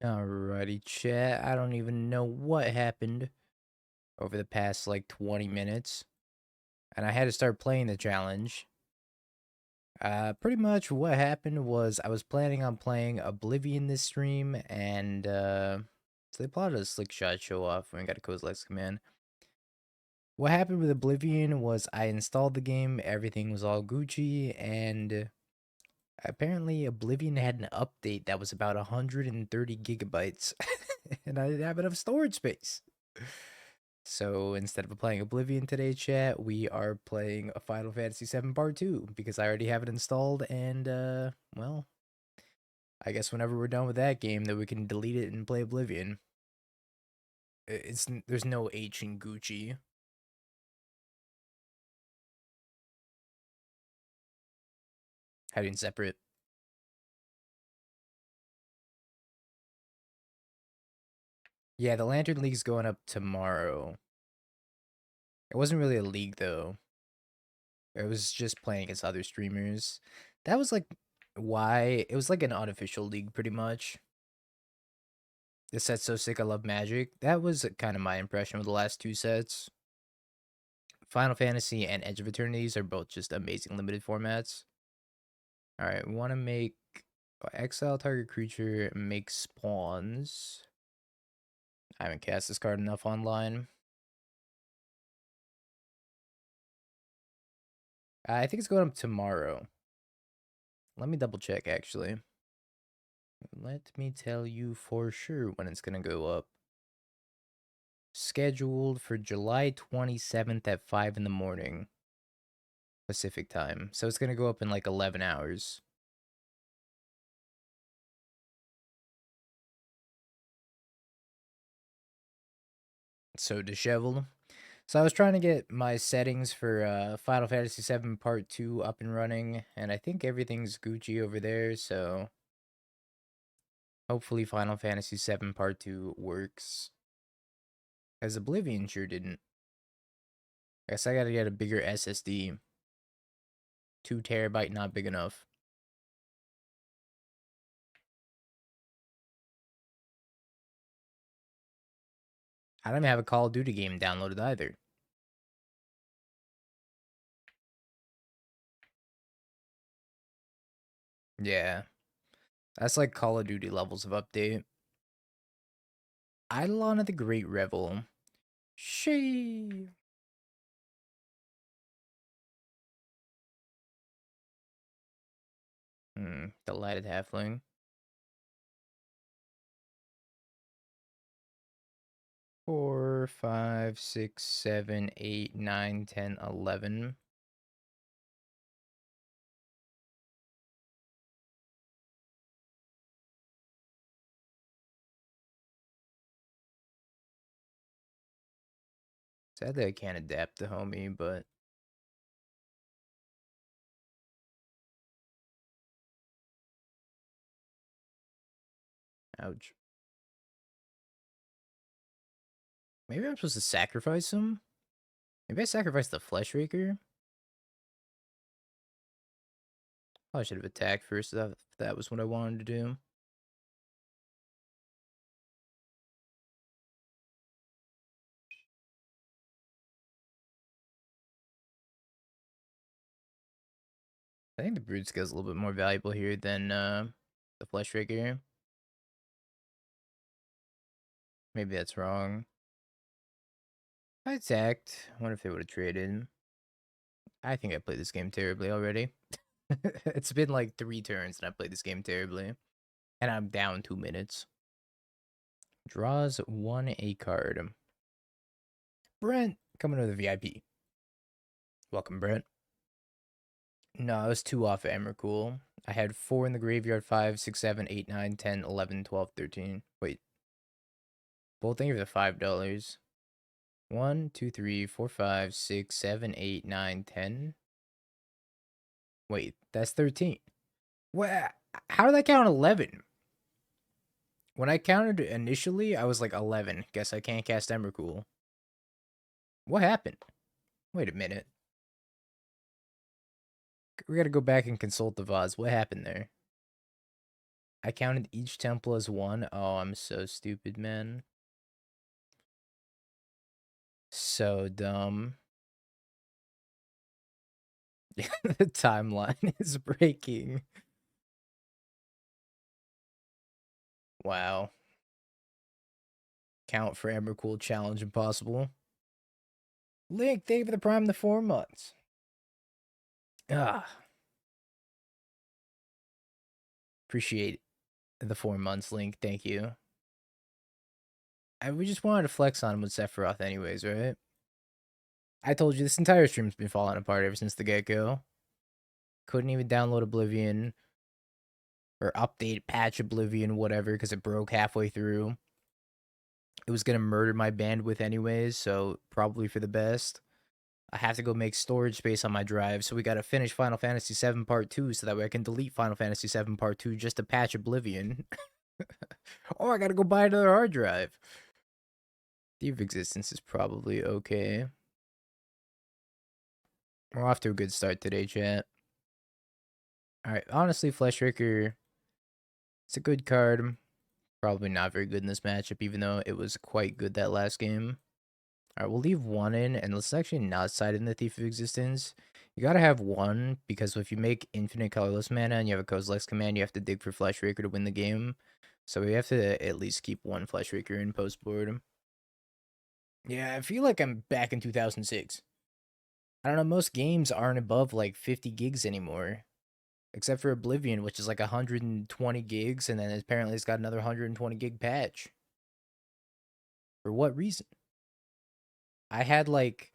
Alrighty, chat. I don't even know what happened over the past like 20 minutes. And I had to start playing the challenge. Pretty much what happened was I was planning on playing Oblivion this stream, and so they plotted a slick shot show off when we got a Kozilek's command. What happened with Oblivion was I installed the game, everything was all Gucci, and apparently Oblivion had an update that was about 130 gigabytes, and I didn't have enough storage space. So instead of playing Oblivion today, chat, we are playing a Final Fantasy VII Part 2 because I already have it installed, and well, I guess whenever we're done with that game, then we can delete it and play Oblivion. There's no H in Gucci. Having separate. Yeah, the Lantern League's going up tomorrow. It wasn't really a league though. It was just playing against other streamers. That was like why it was like an unofficial league pretty much. This set's so sick, I love Magic. That was kind of my impression with the last two sets. Final Fantasy and Edge of Eternities are both just amazing limited formats. Alright, we want to make exile target creature, make spawns. I haven't cast this card enough online. I think it's going up tomorrow. Let me double check actually. Let me tell you for sure when it's going to go up. Scheduled for July 27th at 5 in the morning. Pacific time. So it's going to go up in like 11 hours. So disheveled. So I was trying to get my settings for Final Fantasy VII Part 2 up and running, and I think everything's Gucci over there, so hopefully Final Fantasy VII Part 2 works. As Oblivion sure didn't. I guess I gotta get a bigger SSD. 2 terabyte not big enough. I don't even have a Call of Duty game downloaded either. Yeah. That's like Call of Duty levels of update. Eidolon of the Great Revel. She. Delighted Halfling. 4, 5, 6, 7, 8, 9, 10, 11. Sadly, I can't adapt the homie, but ouch. Maybe I'm supposed to sacrifice him? Maybe I sacrifice the Fleshraker? I should have attacked first if that was what I wanted to do. I think the Broodscale is a little bit more valuable here than the Fleshraker. Maybe that's wrong. I attacked. I wonder if they would have traded. I think I played this game terribly already. It's been like 3 turns and I played this game terribly. And I'm down 2 minutes. Draws 1 A card. Brent, coming to the VIP. Welcome, Brent. No, I was 2 off of Emrakul. I had 4 in the graveyard, 5, 6, 7, 8, 9, 10, 11, 12, 13. Wait. Both things are $5. 1, 2, 3, 4, 5, 6, 7, 8, 9, 10. Wait, that's 13. What? How did I count 11? When I counted initially, I was like 11. Guess I can't cast Emrakul. What happened? Wait a minute. We gotta go back and consult the VODs. What happened there? I counted each temple as one. Oh, I'm so stupid, man. So dumb. The timeline is breaking. Wow. Count for Emrakul challenge impossible. Link, thank you for the prime the 4 months. Ah. Appreciate the 4 months, Link. Thank you. We just wanted to flex on him with Sephiroth anyways, right? I told you this entire stream's been falling apart ever since the get-go. Couldn't even download Oblivion or update patch Oblivion, whatever, because it broke halfway through. It was going to murder my bandwidth anyways, so probably for the best. I have to go make storage space on my drive, so we got to finish Final Fantasy VII Part 2 so that way I can delete Final Fantasy VII Part 2 just to patch Oblivion. Or I got to go buy another hard drive. Thief of Existence is probably okay. We're off to a good start today, chat. Alright, honestly, Fleshraker, it's a good card. Probably not very good in this matchup, even though it was quite good that last game. Alright, we'll leave one in, and let's actually not side in the Thief of Existence. You gotta have one, because if you make infinite colorless mana and you have a Kozilek's command, you have to dig for Fleshraker to win the game. So we have to at least keep one Fleshraker in post-board. Yeah, I feel like I'm back in 2006. I don't know, most games aren't above like 50 gigs anymore. Except for Oblivion, which is like 120 gigs, and then apparently it's got another 120 gig patch. For what reason? I had like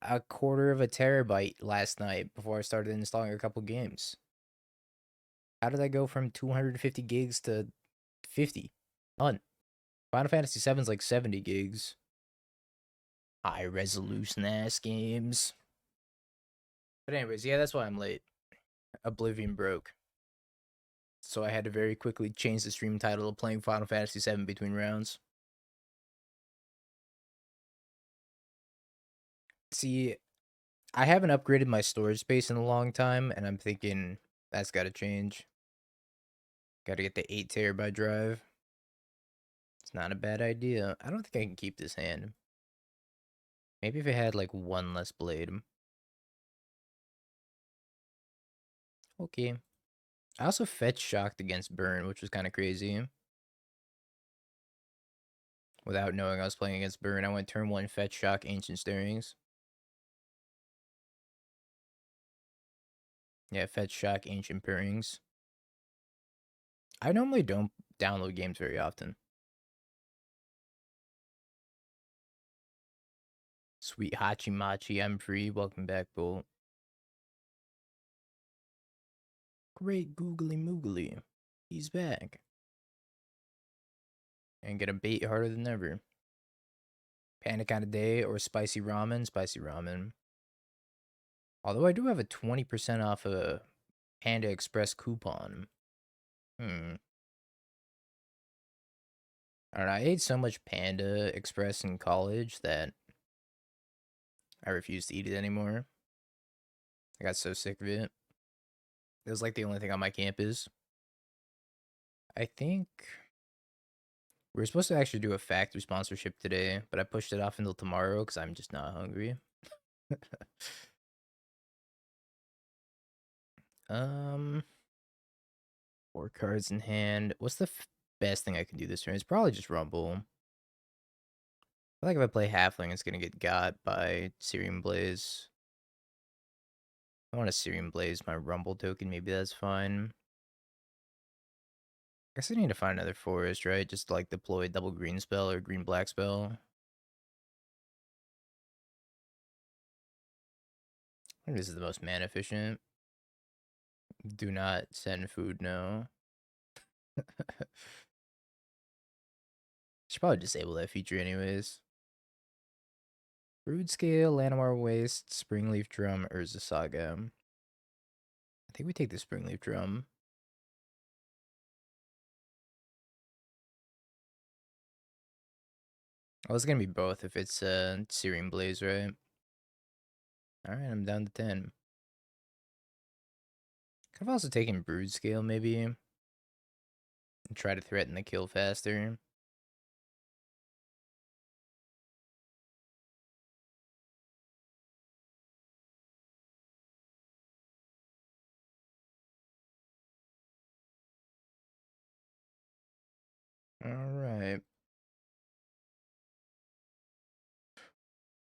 a quarter of a terabyte last night before I started installing a couple games. How did I go from 250 gigs to 50? None. Final Fantasy VII's like 70 gigs. High resolution ass games. But anyways, yeah, that's why I'm late. Oblivion broke. So I had to very quickly change the stream title to playing Final Fantasy VII between rounds. See, I haven't upgraded my storage space in a long time, and I'm thinking that's got to change. Got to get the 8 terabyte drive. It's not a bad idea. I don't think I can keep this hand. Maybe if it had like one less blade. Okay. I also fetch shocked against burn, which was kind of crazy. Without knowing I was playing against burn, I went turn 1 fetch shock ancient stirrings. Yeah, fetch shock ancient purrings. I normally don't download games very often. Sweet Hachi Machi, I'm free. Welcome back, Bolt. Great googly moogly. He's back. And get a bait harder than ever. Panic on a day or spicy ramen? Spicy ramen. Although I do have a 20% off a Panda Express coupon. I don't know, I ate so much Panda Express in college that I refused to eat it anymore. I got so sick of it. It was like the only thing on my campus. I think we were supposed to actually do a factory sponsorship today, but I pushed it off until tomorrow because I'm just not hungry. 4 cards in hand. What's the best thing I can do this turn? It's probably just Rumble. I feel like if I play Halfling, it's gonna get got by Syrian Blaze. I want to Syrian Blaze my Rumble token. Maybe that's fine. I guess I need to find another forest, right? Just like deploy double green spell or green black spell. I think this is the most mana efficient. Do not send food, no. Should probably disable that feature anyways. Broodscale, Llanowar Wastes, Springleaf Drum, Urza Saga. I think we take the Springleaf Drum. Oh, it's gonna be both if it's Syrian Blaze, right? Alright, I'm down to 10. Could have also taken Broodscale, maybe. and try to threaten the kill faster. Alright.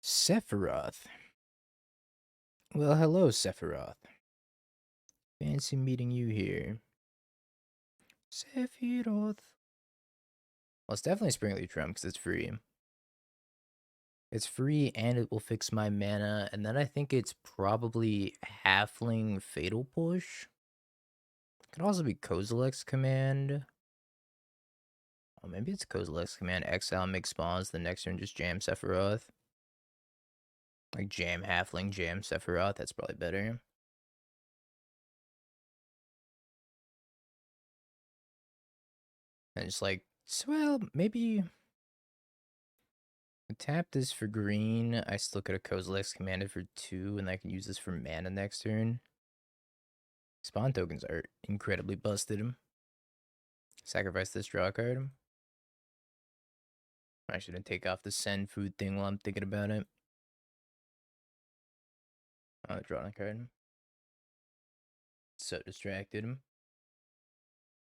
Sephiroth. Well, hello, Sephiroth. Fancy meeting you here. Sephiroth. Well, it's definitely Springleaf Drum because it's free. It's free and it will fix my mana. And then I think it's probably Halfling Fatal Push. Could also be Kozilek's command. Oh, maybe it's Kozilek's command. Exile, make spawns. The next turn just jam Sephiroth. Like jam Halfling, jam Sephiroth. That's probably better. And just like, well, maybe tap this for green. I still could have Kozilek's commanded for 2, and I can use this for mana next turn. Spawn tokens are incredibly busted. Sacrifice this, draw a card. I shouldn't take off the send food thing while I'm thinking about it. Draw a card. So distracted.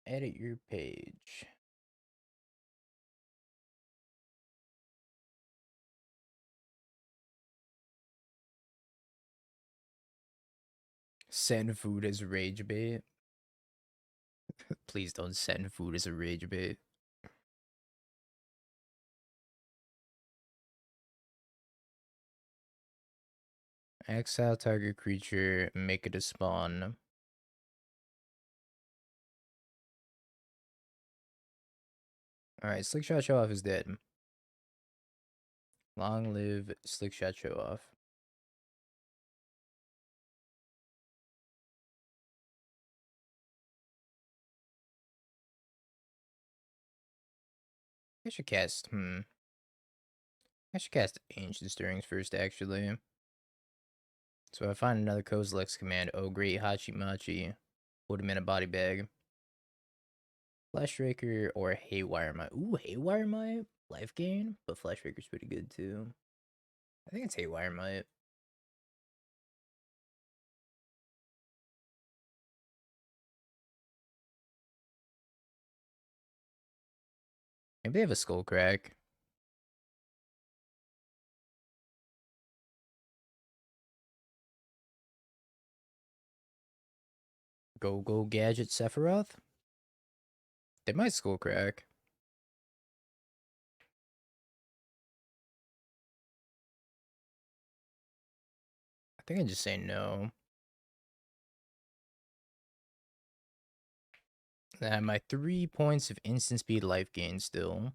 Edit your page. Send food as rage bait. Please don't send food as a rage bait. Exile target creature, make it a spawn. Alright, Slickshot Show Off is dead. Long live Slickshot Show Off. I should cast, I should cast Ancient Stirrings first, actually. So if I find another Kozilek's command, oh great, Hachimachi, put him in a body bag. Fleshraker or Haywire Mite. Ooh, Haywire Mite? Life gain? But Fleshraker's pretty good too. I think it's Haywire Mite. Maybe they have a Skull Crack. Go Gadget Sephiroth? They might Skull Crack. I think I just say no. I have my 3 points of instant speed life gain still.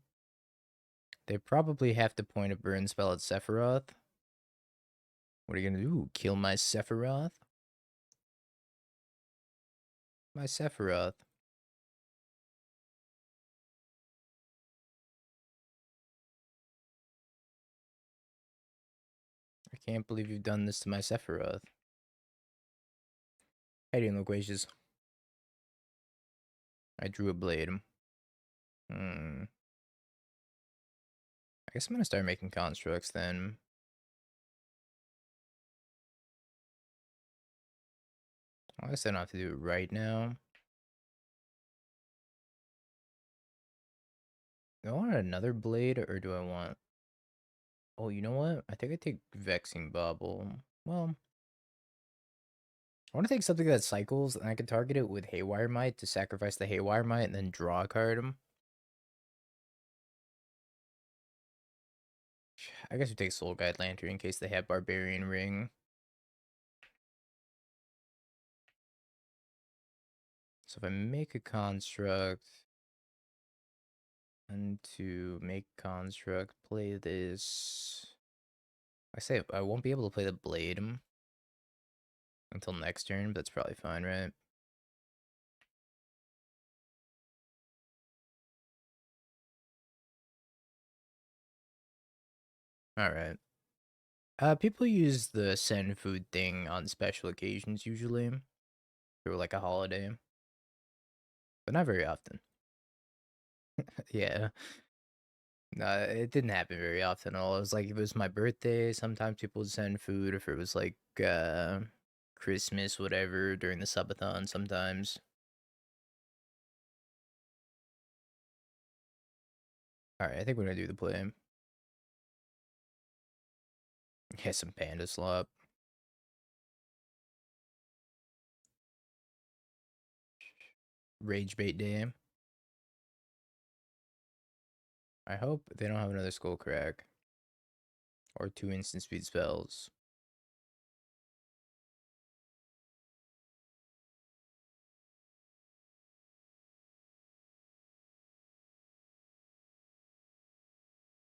They probably have to point a burn spell at Sephiroth. What are you gonna do? Kill my Sephiroth? My Sephiroth. I can't believe you've done this to my Sephiroth. How do you loquacious? I drew a blade. I guess I'm gonna start making constructs then. I guess I don't have to do it right now. Do I want another blade or do I want... Oh, you know what? I think I take Vexing Bauble. Well, I want to take something that cycles and I can target it with Haywire Mite to sacrifice the Haywire Mite and then draw a card. I guess we take Soul Guide Lantern in case they have Barbarian Ring. So if I make a construct, and to make construct, play this. I say I won't be able to play the blade until next turn, but that's probably fine, right? Alright. People use the send food thing on special occasions usually. Or like a holiday. But not very often. Yeah. No, it didn't happen very often at all. It was like if it was my birthday, sometimes people would send food. If it was like Christmas, whatever, during the subathon sometimes. Alright, I think we're gonna do the play. Yeah, some panda slop. Rage bait day. I hope they don't have another skull crack. Or 2 instant speed spells.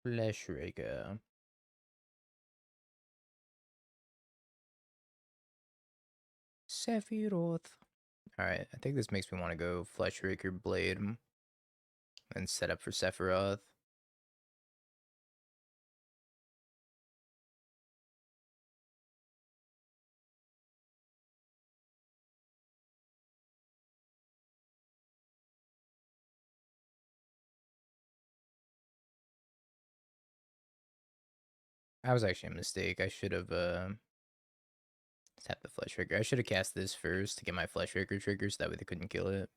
Fleshraker. Sephiroth. Alright, I think this makes me want to go Fleshraker Blade and set up for Sephiroth. That was actually a mistake. I should have tapped the Fleshraker. I should have cast this first to get my Fleshraker trigger so that way they couldn't kill it.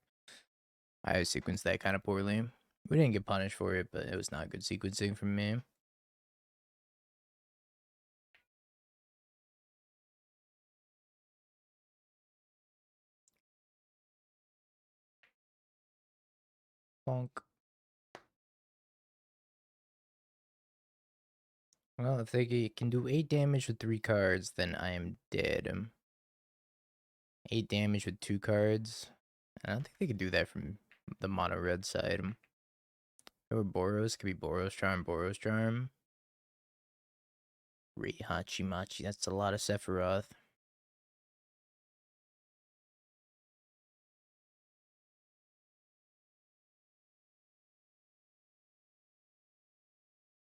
I sequenced that kind of poorly. We didn't get punished for it, but it was not good sequencing from me. Bonk. Well, if they can do 8 damage with 3 cards, then I am dead. 8 damage with 2 cards. I don't think they could do that from the mono red side. Or Boros. Could be Boros Charm, Boros Charm. Hachi Machi. That's a lot of Sephiroth.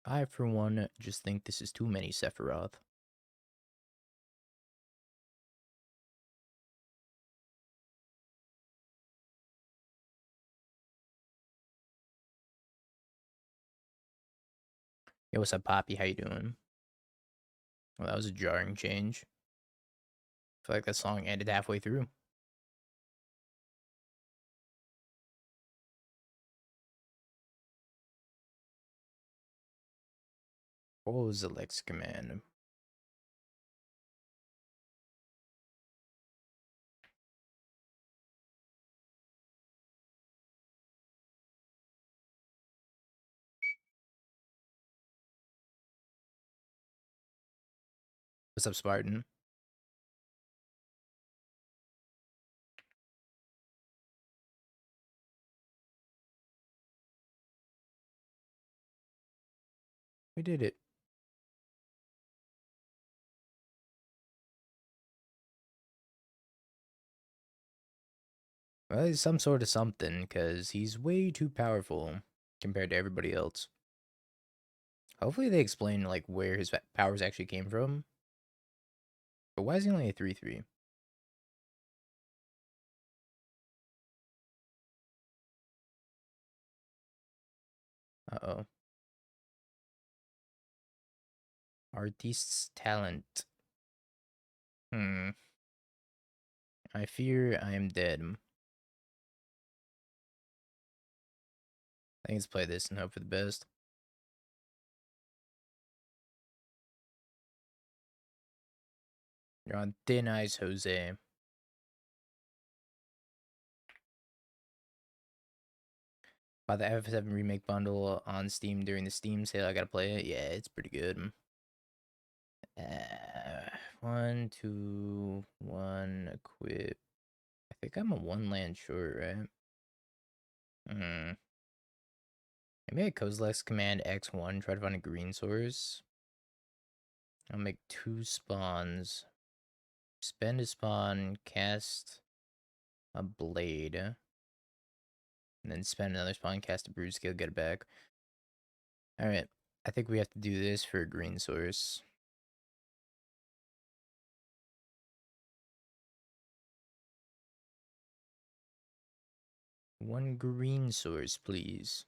I, for one, just think this is too many Sephiroth. Yo, what's up, Poppy? How you doing? Well, that was a jarring change. I feel like that song ended halfway through. Kozilek's command. What's up, Spartan? We did it. Well, he's some sort of something, because he's way too powerful compared to everybody else. Hopefully they explain, like, where his powers actually came from. But why is he only a 3/3? Uh-oh. Artist's talent. I fear I am dead. I think let's play this and hope for the best. You're on thin ice, Jose. Buy the FF7 Remake bundle on Steam during the Steam sale. I gotta play it. Yeah, it's pretty good. 1, 2, 1, equip. I think I'm a 1 land short, right? Maybe I Kozilek's command X1, try to find a green source. I'll make 2 spawns. Spend a spawn, cast a blade. And then spend another spawn, cast a Broodscale, get it back. Alright, I think we have to do this for a green source. One green source, please.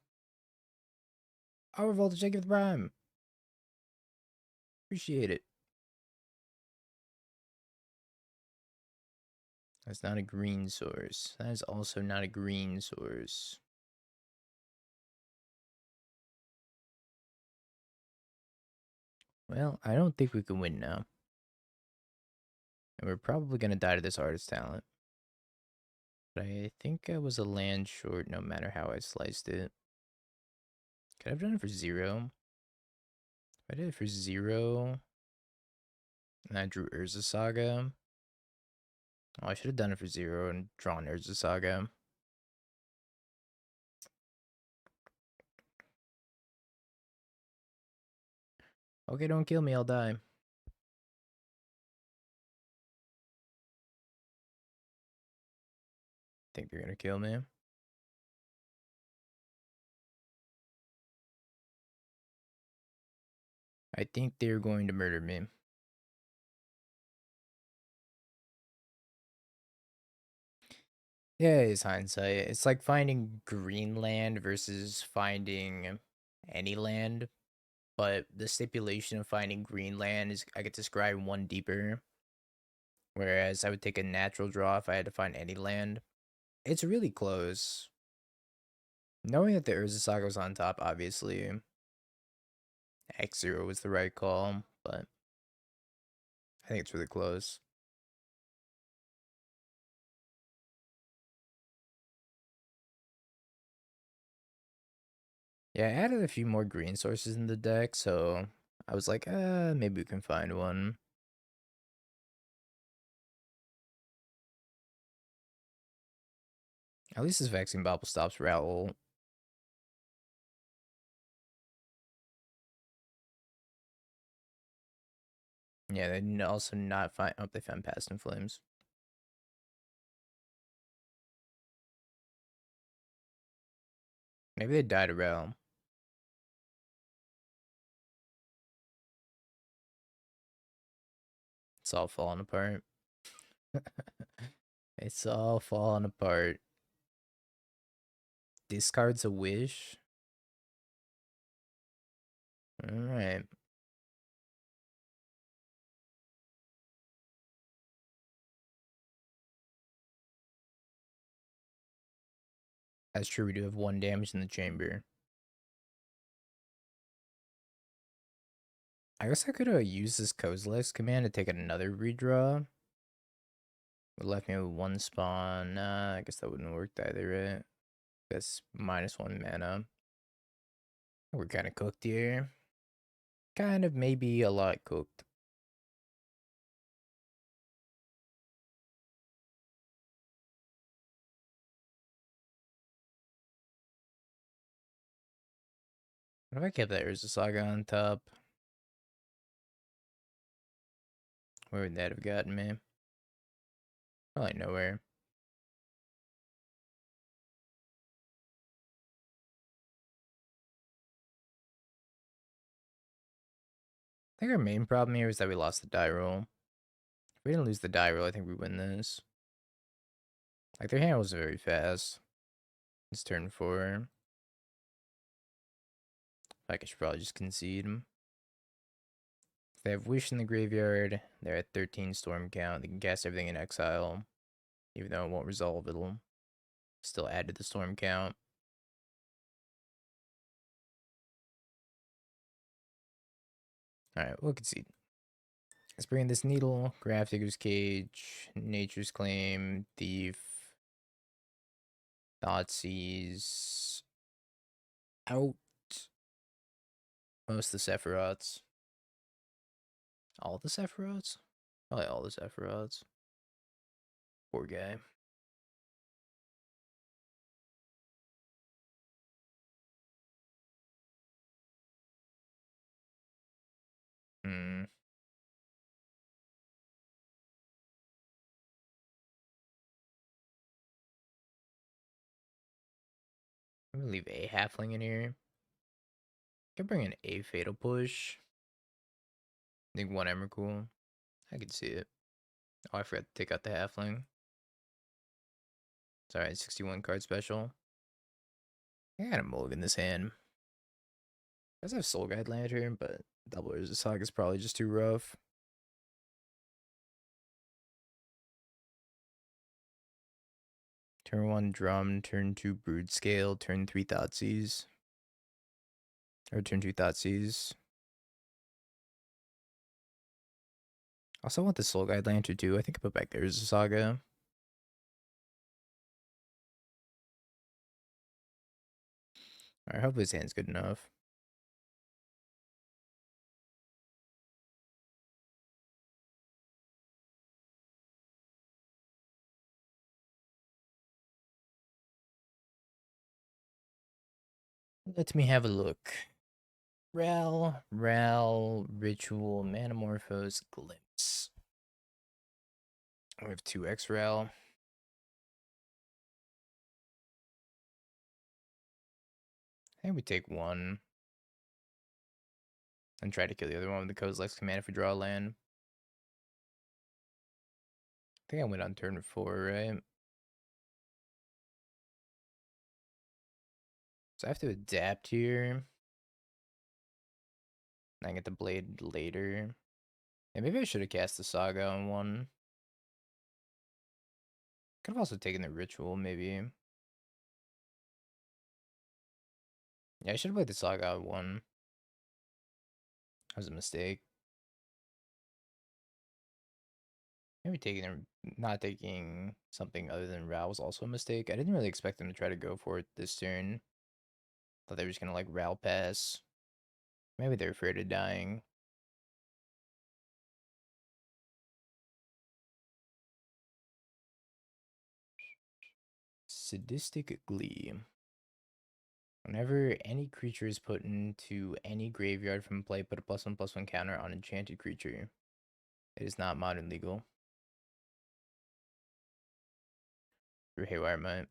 Our voltage, thank you for the prime. Appreciate it. That's not a green source. That is also not a green source. Well, I don't think we can win now. And we're probably going to die to this artist talent. But I think I was a land short no matter how I sliced it. Could I have done it for 0? If I did it for 0, and I drew Urza Saga. Oh, I should have done it for 0 and drawn Urza Saga. Okay, don't kill me, I'll die. Think they're gonna kill me. I think they're going to murder me. Yeah, it's hindsight. It's like finding Greenland versus finding any land. But the stipulation of finding Greenland is I get to scry 1 deeper. Whereas I would take a natural draw if I had to find any land. It's really close. Knowing that the Urza Saga was on top, obviously, X0 was the right call, but I think it's really close. Yeah, I added a few more green sources in the deck, so I was like, maybe we can find one. At least this Vexing Bauble stops Raoul. Yeah, they also not find. Oh, they found Past in Flames. Maybe they died a Raoul. It's all falling apart. It's all falling apart. Discards a wish. Alright. That's true, we do have 1 damage in the chamber. I guess I could have used this Kozilek command to take another redraw. Would left me with 1 spawn. Nah, I guess that wouldn't have worked either, right? That's -1 mana. We're kind of cooked here. Kind of, maybe a lot cooked. What if I kept that Urza Saga on top? Where would that have gotten me? Probably nowhere. I think our main problem here is that we lost the die roll. If we didn't lose the die roll, I think we win this. Like, their hand was very fast. It's turn 4. Like, I should probably just concede. If they have Wish in the graveyard, they're at 13 storm count. They can cast everything in exile. Even though it won't resolve, it'll still add to the storm count. Alright, we'll concede. Let's bring in this Needle, Grafdigger's Cage, Nature's Claim, Thief, Thoughtseize, out most of the Sephiroths. All the Sephiroths? Probably all the Sephiroths. Poor guy. Hmm. I'm gonna leave a halfling in here. Can bring in a fatal push. I think 1 Emrakul. I can see it. Oh, I forgot to take out the halfling. It's alright, 61 card special. I got a mulligan this hand. Does have Soul Guide Lantern, but Double Urza Saga is probably just too rough. Turn 1 Drum, turn 2 Broodscale, turn 3 Thoughtseize. Or turn 2 Thoughtseize. Also want the Soul Guide Lantern too. I think I put back there as a Saga. Alright, hopefully his hand's good enough. Let me have a look. Ral, Ritual, Manamorphose, Glimpse. We have 2x Ral. I think we take one. And try to kill the other one with the Kozilek's command if we draw a land. I think I went on turn 4, right? So I have to adapt here. And I get the Blade later. Yeah, maybe I should have cast the Saga on one. Could have also taken the Ritual, maybe. Yeah, I should have played the Saga on one. That was a mistake. Maybe not taking something other than Ral was also a mistake. I didn't really expect them to try to go for it this turn. Thought they were just gonna like Ral pass. Maybe they're afraid of dying. Sadistic Glee. Whenever any creature is put into any graveyard from play, put a +1/+1 counter on enchanted creature. It is not modern legal. Through Haywire Mite.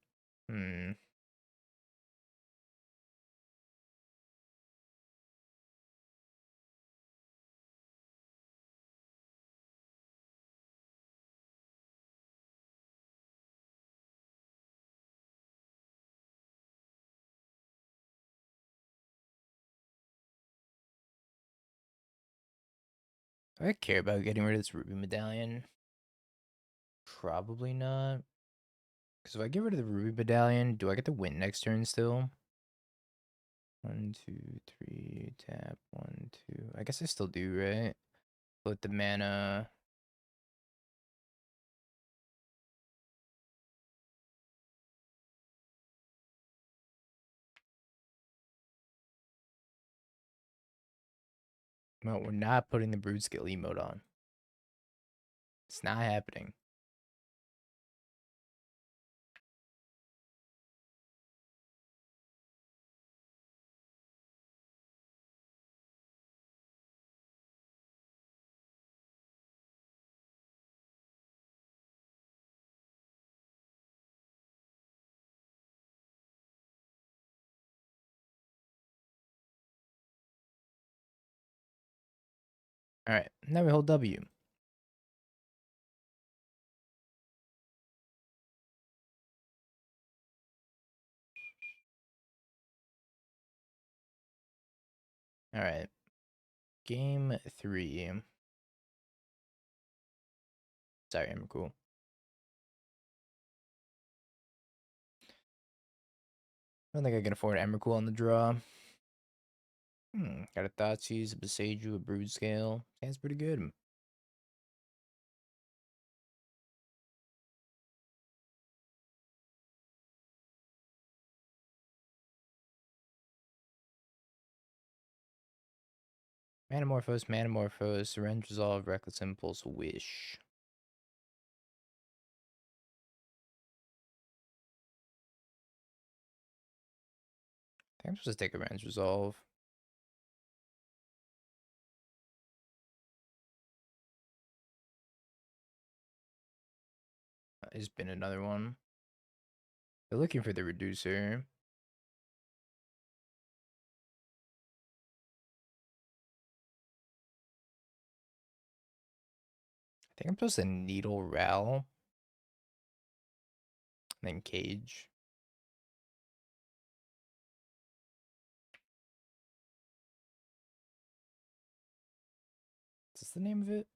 Do I care about getting rid of this Ruby Medallion? Probably not. Because if I get rid of the Ruby Medallion, do I get to win next turn still? 1, 2, 3, tap, 1, 2. I guess I still do, right? Put the mana. No, we're not putting the Broodscale emote on. It's not happening. Alright, now we hold W. Alright. Game 3. Sorry, Emrakul. I don't think I can afford Emrakul on the draw. Got a Thoughtseize, a Boseiju, a Broodscale. Sounds pretty good. Manamorphose, Surrender Resolve, Reckless Impulse, Wish. I think I'm supposed to take a Surrender Resolve. There's been another one. They're looking for the Reducer. I think I'm supposed to Needle Ral. And then Cage. What's the name of it?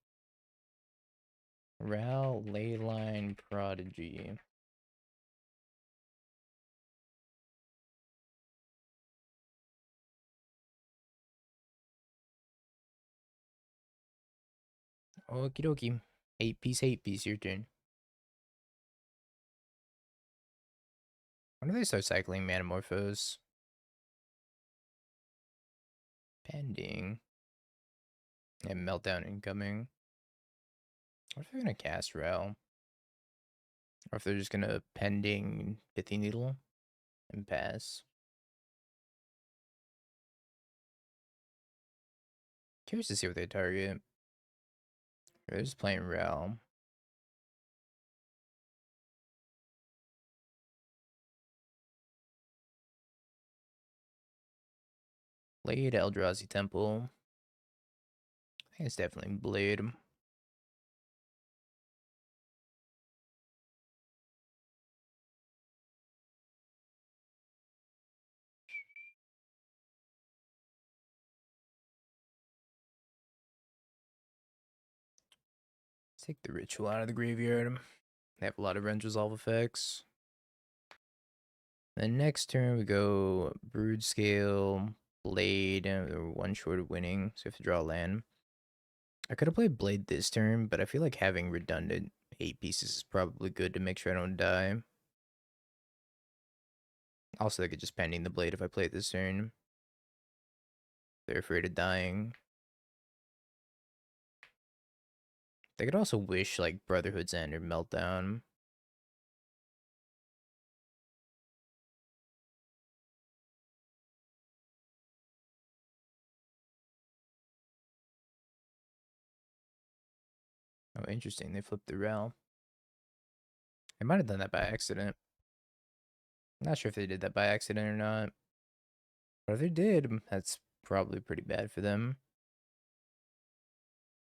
Ral Leyline Prodigy. Okie dokie. 8 piece, your turn. When do they start cycling Manamorphose? Pending. And Meltdown incoming. What if they're gonna cast Ral? Or if they're just gonna pending Pithing Needle and pass. Curious to see what they target. They're just playing Ral. Blade, Eldrazi Temple. I think it's definitely Blade. Take the ritual out of the graveyard. They have a lot of range resolve effects. Then next turn we go Broodscale, Blade, or one short of winning, so you have to draw a land. I could have played Blade this turn, but I feel like having redundant 8 pieces is probably good to make sure I don't die. Also, they could just pending the Blade if I play it this turn. They're afraid of dying. They could also wish like Brotherhood's End or Meltdown. Oh, interesting. They flipped the Rel. They might have done that by accident. I'm not sure if they did that by accident or not. But if they did, that's probably pretty bad for them.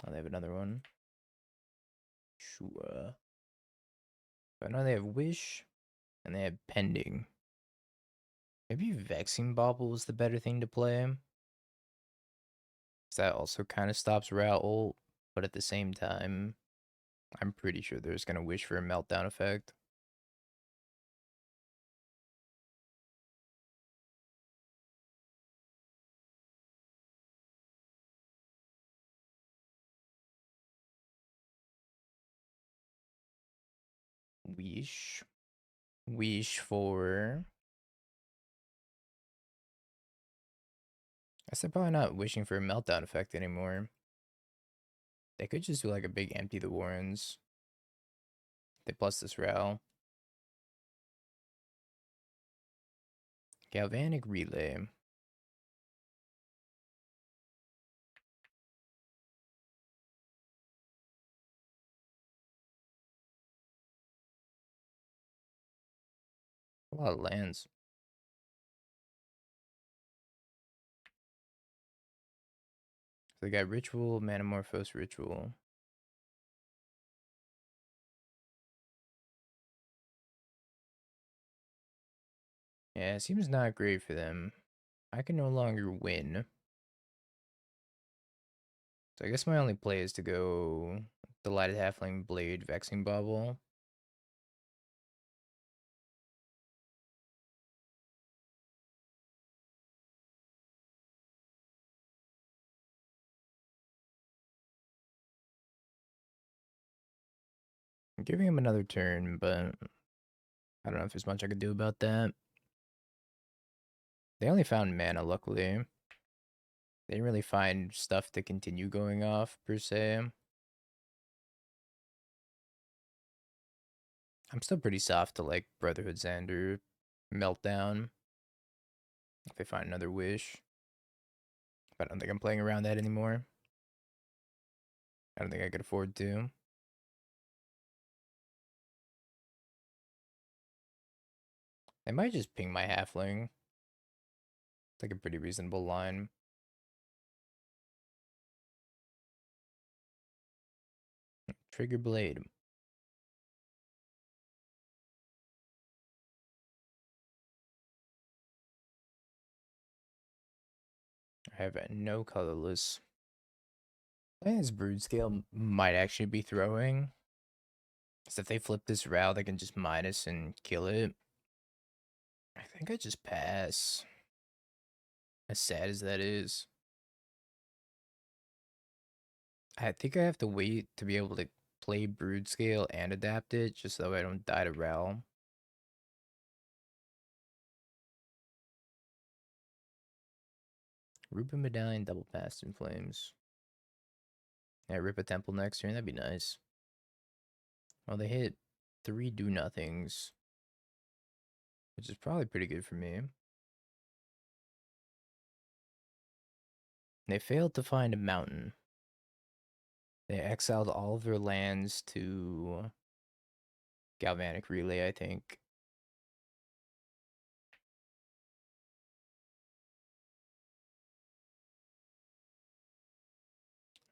Oh, they have another one. Sure. But now they have Wish, and they have Pending. Maybe Vexing Bauble was the better thing to play. Because that also kind of stops Ral ult, but at the same time, I'm pretty sure they're just going to wish for a Meltdown effect. Wish. Wish for... I guess they're probably not wishing for a Meltdown effect anymore. They could just do like a big Empty the Warrens. They plus this Ral. Galvanic Relay. A lot of lands. So they got Ritual, Manamorphose, Ritual. Yeah, it seems not great for them. I can no longer win. So I guess my only play is to go Delighted Halfling, Blade, Vexing Bauble. I'm giving him another turn, but I don't know if there's much I could do about that. They only found mana, luckily. They didn't really find stuff to continue going off, per se. I'm still pretty soft to like Brotherhood's End or Meltdown. If they find another wish. But I don't think I'm playing around that anymore. I don't think I could afford to. They might just ping my halfling. It's like a pretty reasonable line. Trigger Blade. I have no colorless. I think this Broodscale might actually be throwing. Because if they flip this route, they can just minus and kill it. I think I just pass. As sad as that is. I think I have to wait to be able to play Broodscale and adapt it, just so I don't die to Realm. Rupin Medallion, double Past in Flames. Yeah, rip a Temple next turn, that'd be nice. Well, they hit 3 do-nothings, which is probably pretty good for me. They failed to find a mountain. They exiled all of their lands to Galvanic Relay, I think.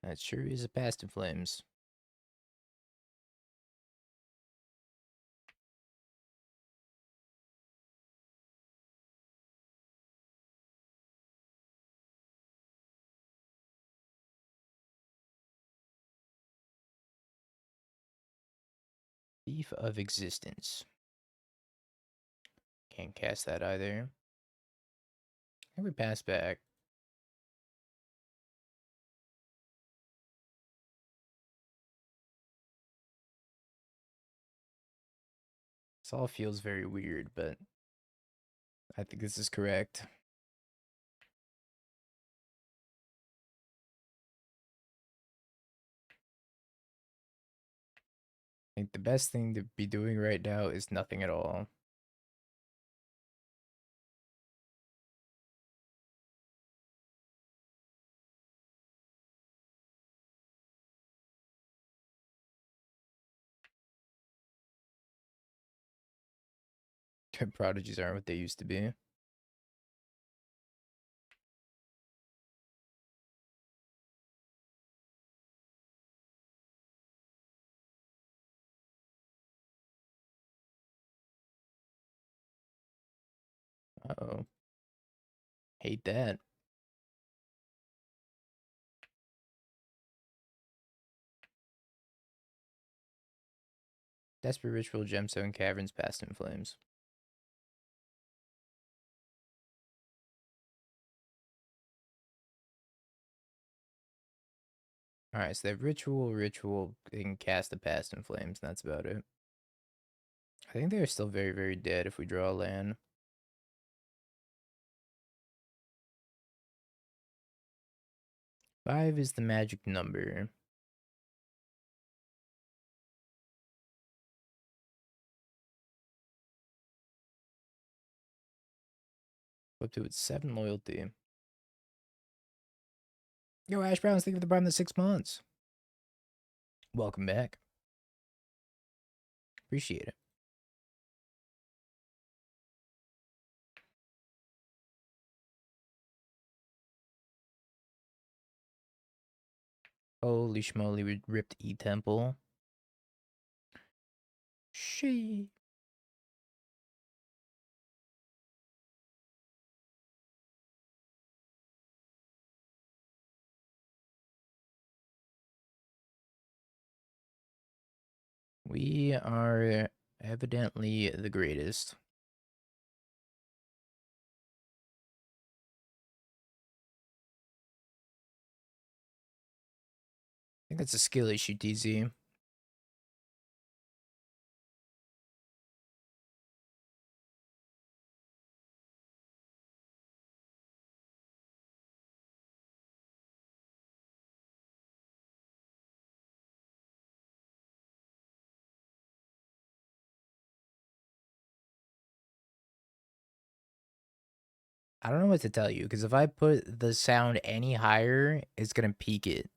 That sure is a Past in Flames. Thief of Existence. Can't cast that either. I think we pass back. This all feels very weird, but I think this is correct. I think the best thing to be doing right now is nothing at all. Prodigies aren't what they used to be. Uh-oh. Hate that. Desperate Ritual, Gemstone Caverns, Past in Flames. Alright, so they have Ritual, they can cast the Past in Flames, and that's about it. I think they're still very, very dead if we draw a land. 5 is the magic number. Up to its 7 loyalty. Yo, Ash Brown's thinking of the Prime of the 6 months. Welcome back. Appreciate it. Holy schmoly, we ripped E-Temple. She. We are evidently the greatest. I think that's a skill issue, DZ. I don't know what to tell you, because if I put the sound any higher, it's gonna peak it.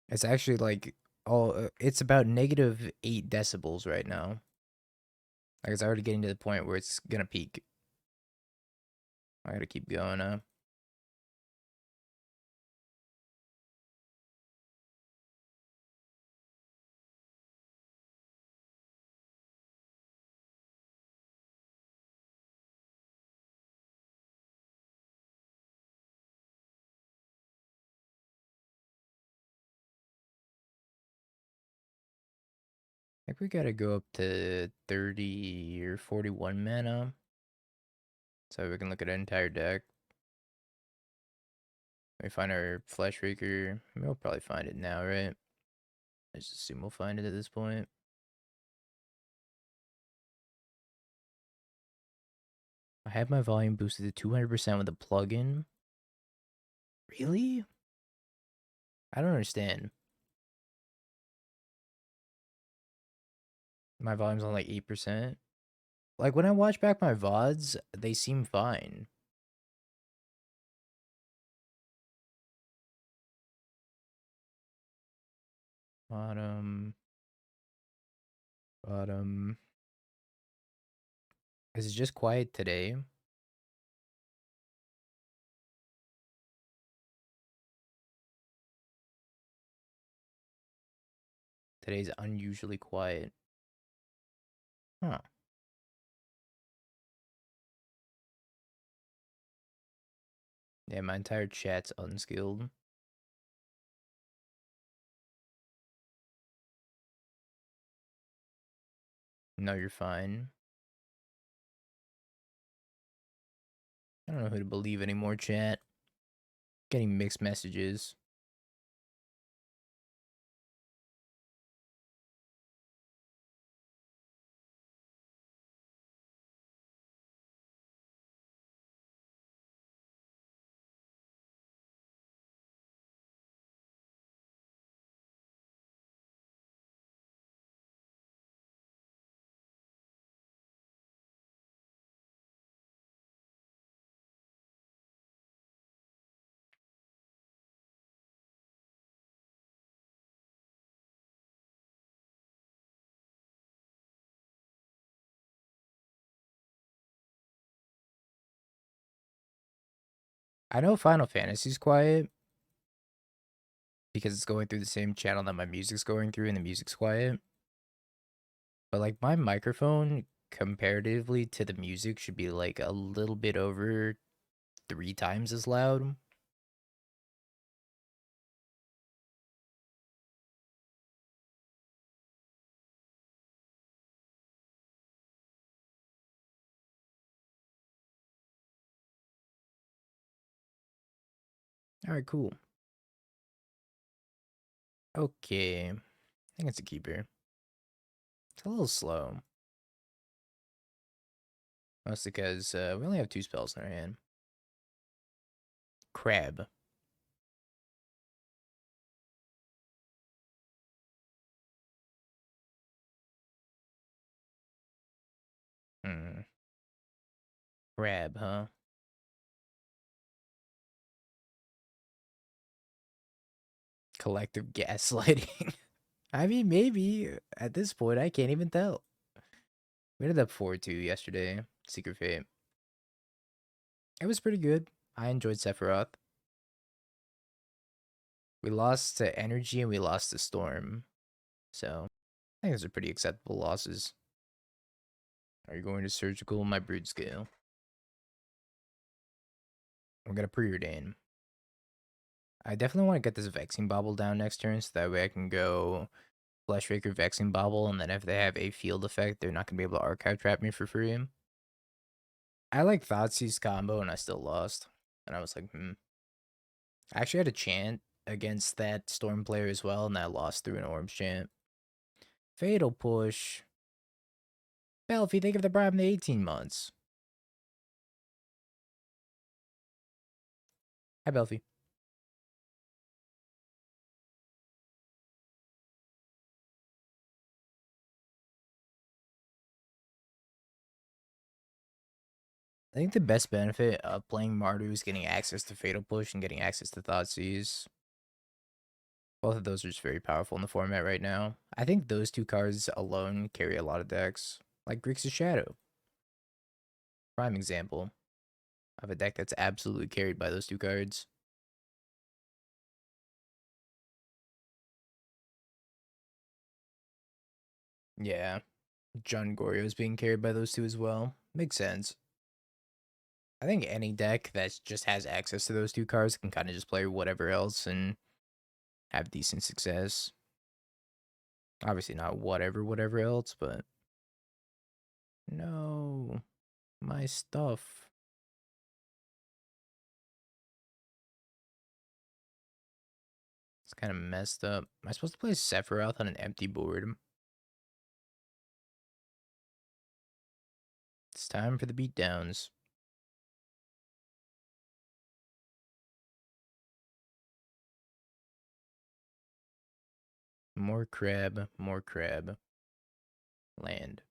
It's actually like, it's about -8 decibels right now. Like, it's already getting to the point where it's gonna peak. I gotta keep going now. think we gotta go up to 30 or 41 mana. So we can look at an entire deck. We find our Fleshraker. We'll probably find it now, right? I just assume we'll find it at this point. I have my volume boosted to 200% with a plugin. Really? I don't understand. My volume's on like 8%. Like when I watch back my VODs, they seem fine. Bottom. Bottom. Is it just quiet today? Today's unusually quiet. Huh. Yeah, my entire chat's unskilled. No, you're fine. I don't know who to believe anymore, chat. Getting mixed messages. I know Final Fantasy's quiet because it's going through the same channel that my music's going through, and the music's quiet. But like my microphone, comparatively to the music, should be like a little bit over 3 times as loud. All right, cool. Okay, I think it's a keeper. It's a little slow. Mostly because we only have 2 spells in our hand. Crab. Hmm. Crab, huh? Collective gaslighting. I mean, maybe. At this point, I can't even tell. We ended up 4-2 yesterday. Secret Fate. It was pretty good. I enjoyed Sephiroth. We lost to Energy and we lost to Storm. So, I think those are pretty acceptable losses. Are you going to Surgical? My Broodscale. We're going to Preordain. I definitely want to get this Vexing Bauble down next turn, so that way I can go Fleshraker, Vexing Bauble, and then if they have a field effect, they're not going to be able to Archive Trap me for free. I like Thoughtseize combo, and I still lost. And I was like, I actually had a chant against that Storm player as well, and I lost through an Orbs chant. Fatal Push. Belfie, think of the bribe in the 18 months. Hi, Belfie. I think the best benefit of playing Mardu is getting access to Fatal Push and getting access to Thoughtseize. Both of those are just very powerful in the format right now. I think those 2 cards alone carry a lot of decks. Like Grixis Shadow. Prime example of a deck that's absolutely carried by those 2 cards. Yeah. John Goryo is being carried by those 2 as well. Makes sense. I think any deck that just has access to those 2 cards can kind of just play whatever else and have decent success. Obviously not whatever else, but no, my stuff. It's kind of messed up. Am I supposed to play Sephiroth on an empty board? It's time for the beatdowns. More crab, more crab. Land.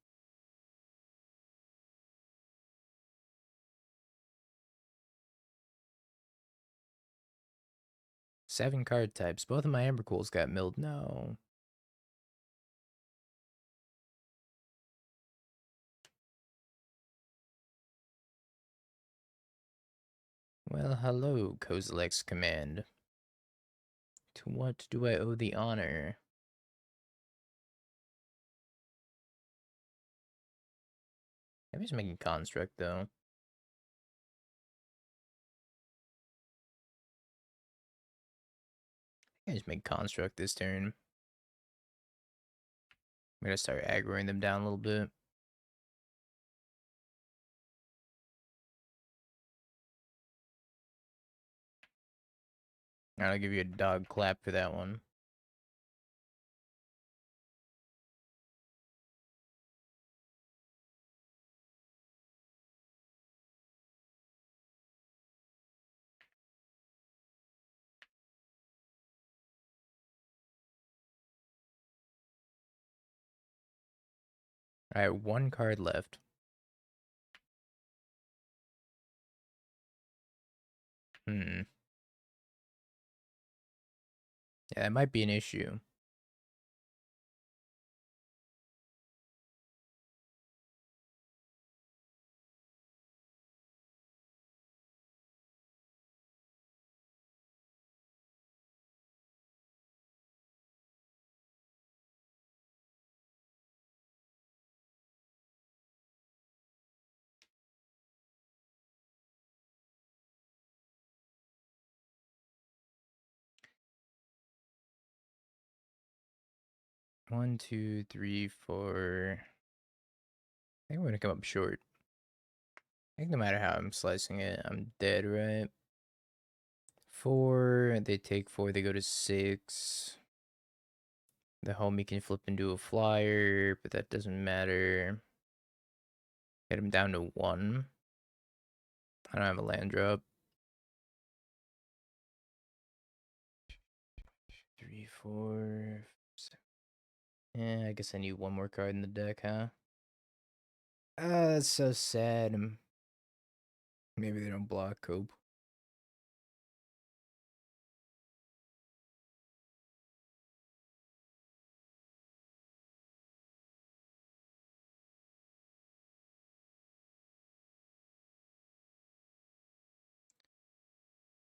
Seven card types. Both of my Emrakuls got milled. No. Well, hello, Kozilek's command. To what do I owe the honor? Maybe he's making construct, though. I just make construct this turn. I'm gonna start aggroing them down a little bit. I'll give you a dog clap for that one. Alright, one card left. Yeah, that might be an issue. One, two, three, four. I think we're gonna come up short. I think no matter how I'm slicing it, I'm dead, right? 4, they take 4, they go to 6. The homie can flip into a flyer, but that doesn't matter. Get him down to 1. I don't have a land drop. 3, 4, 7. Yeah, I guess I need one more card in the deck, huh? That's so sad. Maybe they don't block Cope.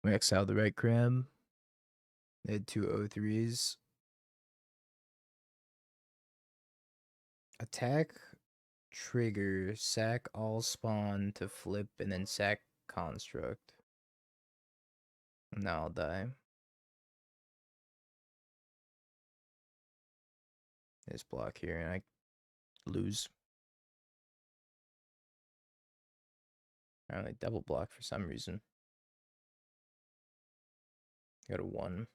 We exile the right crab. They had 2 O3s. Attack, trigger, sack all spawn to flip, and then sack construct. Now I'll die. This block here, and I lose. I only double block for some reason. Go to 1.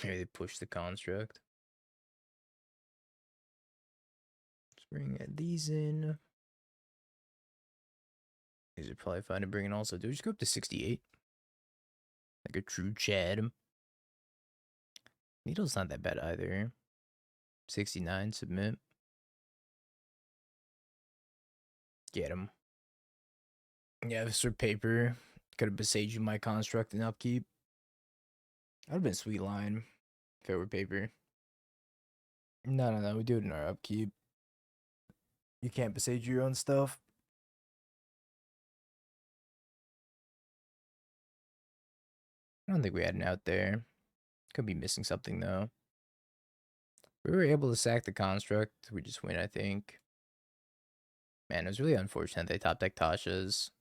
Maybe they push the construct. Let's bring these in. These are probably fine to bring in also. Do we just go up to 68? Like a true Chad. Needle's not that bad either. 69, submit. Get him. Yeah, this for paper. Could have Boseiju my construct and upkeep. That would have been a sweet line if it were paper. No. We do it in our upkeep. You can't Boseiju your own stuff. I don't think we had an out there. Could be missing something though. We were able to sack the construct. We just win, I think. Man, it was really unfortunate they top deck Tasha's.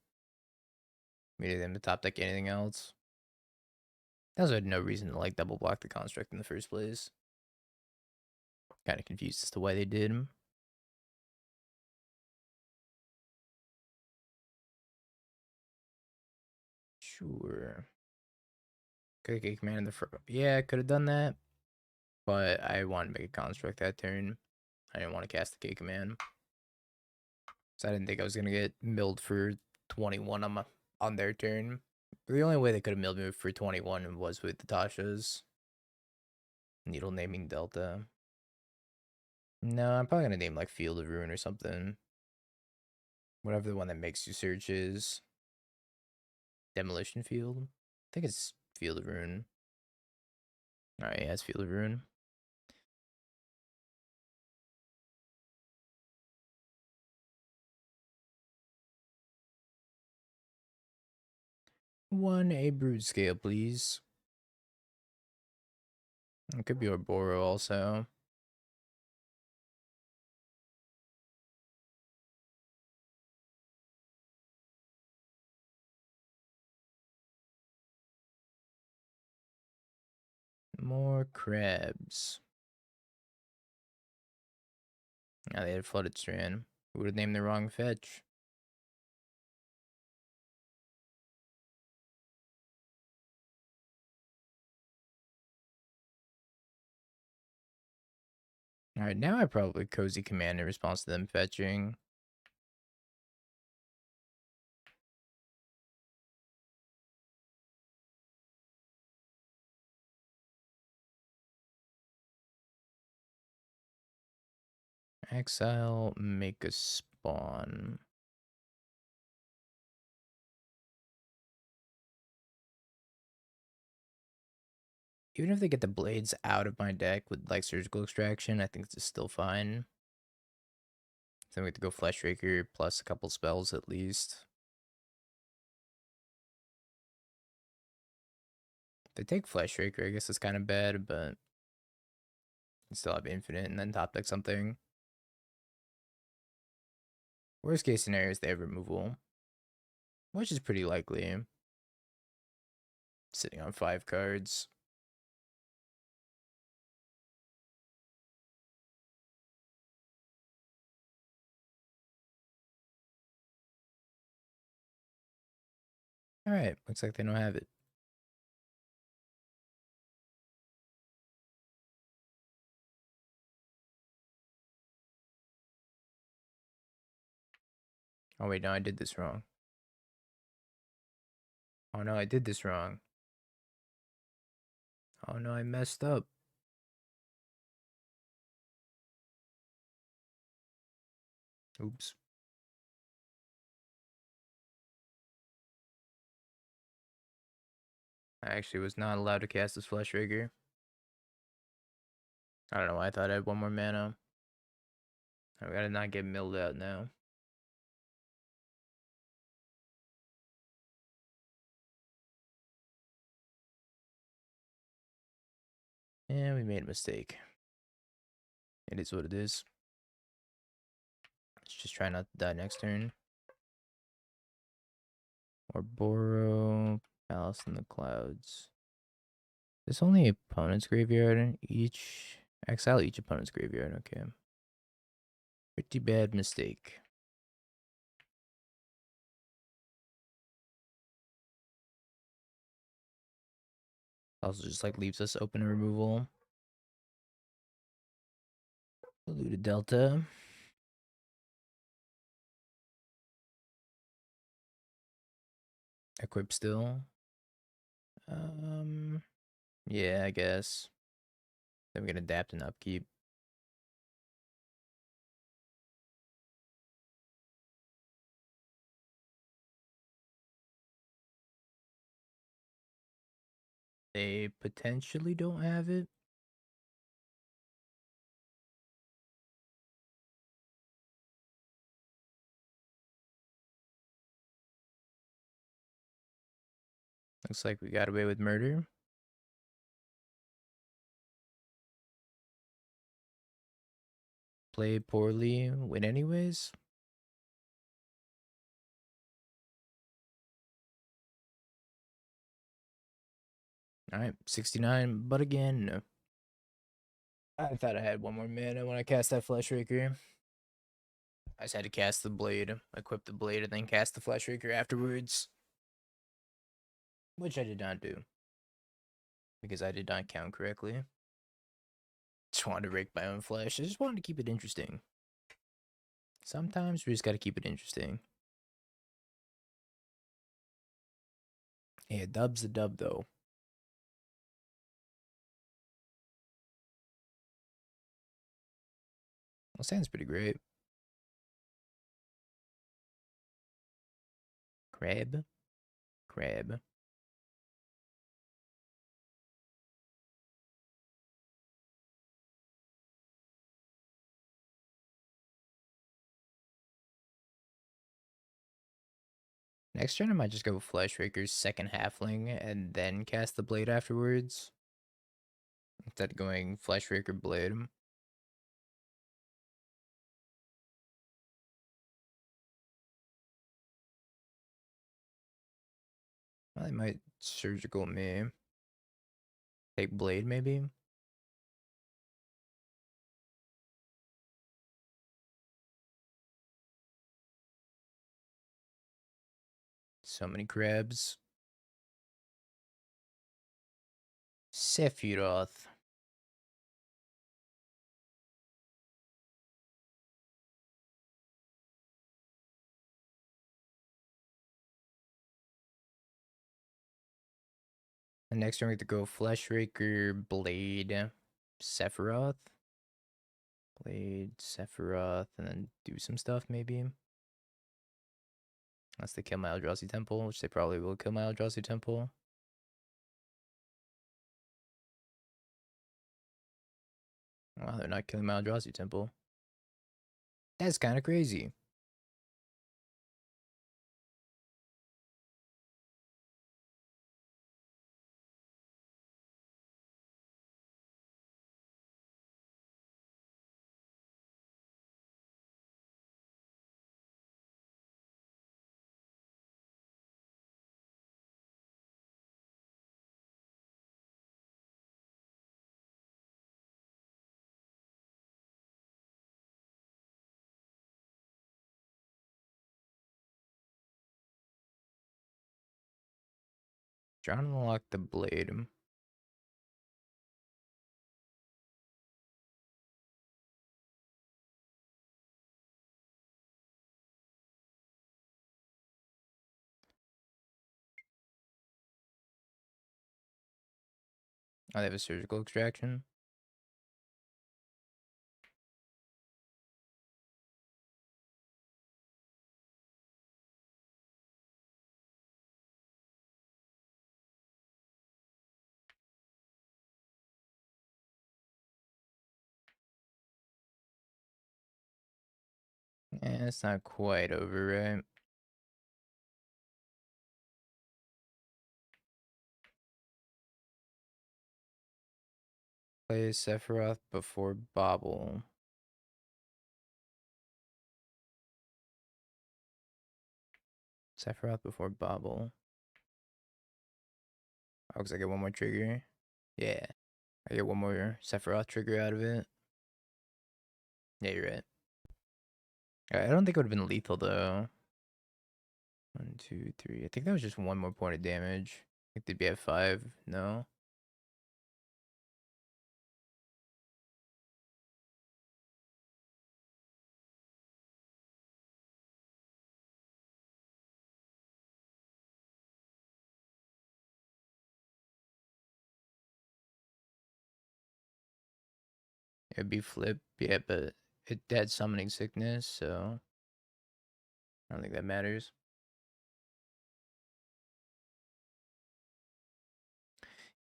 We needed them to top deck anything else. They also had no reason to like double block the construct in the first place. Kind of confused as to why they did. Sure. Could have command in the front. Yeah, I could have done that. But I wanted to make a construct that turn. I didn't want to cast the K command. So I didn't think I was going to get milled for 21 on their turn. But the only way they could have milled me for 21 was with the Tasha's needle naming Delta. No, I'm probably going to name like Field of Ruin or something. Whatever the one that makes you search is. Demolition Field? I think it's Field of Ruin. Alright, yeah, it's Field of Ruin. One a Broodscale, please. It could be Orboro also. More crabs. Now they had Flooded Strand. Who would have named the wrong fetch? Alright, now I probably Cozy Command in response to them fetching. Exile, make a spawn. Even if they get the blades out of my deck with like Surgical Extraction, I think it's still fine. Then we have to go Fleshraker plus a couple spells at least. If they take Fleshraker, I guess it's kind of bad, but you still have Infinite and then top deck something. Worst case scenario is they have removal, which is pretty likely. Sitting on 5 cards. Alright, looks like they don't have it. Oh wait, no, I did this wrong. Oh no, I did this wrong. Oh no, I messed up. Oops. I actually was not allowed to cast this Fleshraker. I don't know why I thought I had one more mana. I gotta not get milled out now. Yeah, we made a mistake. It is what it is. Let's just try not to die next turn. Or borrow Palace in the Clouds. There's only opponent's graveyard each. Exile each opponent's graveyard, okay. Pretty bad mistake. Also just like leaves us open to removal. Eluded Delta. Equip still. Yeah, I guess. Then we can adapt and upkeep. They potentially don't have it. Looks like we got away with murder. play poorly, win anyways. Alright, 69, but again, no. I thought I had one more mana when I cast that Fleshraker. I just had to cast the blade, equip the blade, and then cast the Fleshraker afterwards. Which I did not do. Because I did not count correctly. Just wanted to rake my own flesh. I just wanted to keep it interesting. Sometimes we just gotta keep it interesting. Yeah, dub's a dub though. Well, sounds pretty great. Crab. Crab. Next turn I might just go Fleshraker's second halfling and then cast the blade afterwards. Instead of going Fleshraker blade. Well, they might surgical me. Take blade maybe. So many crabs. Sephiroth. And next turn we have to go Fleshraker, Blade, Sephiroth. Blade, Sephiroth, and then do some stuff maybe. Unless they kill my Eldrazi Temple, which they probably will kill my Eldrazi Temple. Wow, they're not killing my Eldrazi Temple. That's kind of crazy. Trying to unlock the blade. Oh, they have a surgical extraction. Eh, it's not quite over, right? Play Sephiroth before Bauble. Sephiroth before Bauble. Oh, because I get one more trigger. Yeah. I get one more Sephiroth trigger out of it. Yeah, you're right. I don't think it would have been lethal, though. 1, 2, 3. I think that was just one more point of damage. I think they'd be at 5. No. It'd be flip. Yeah, but it had summoning sickness, so I don't think that matters.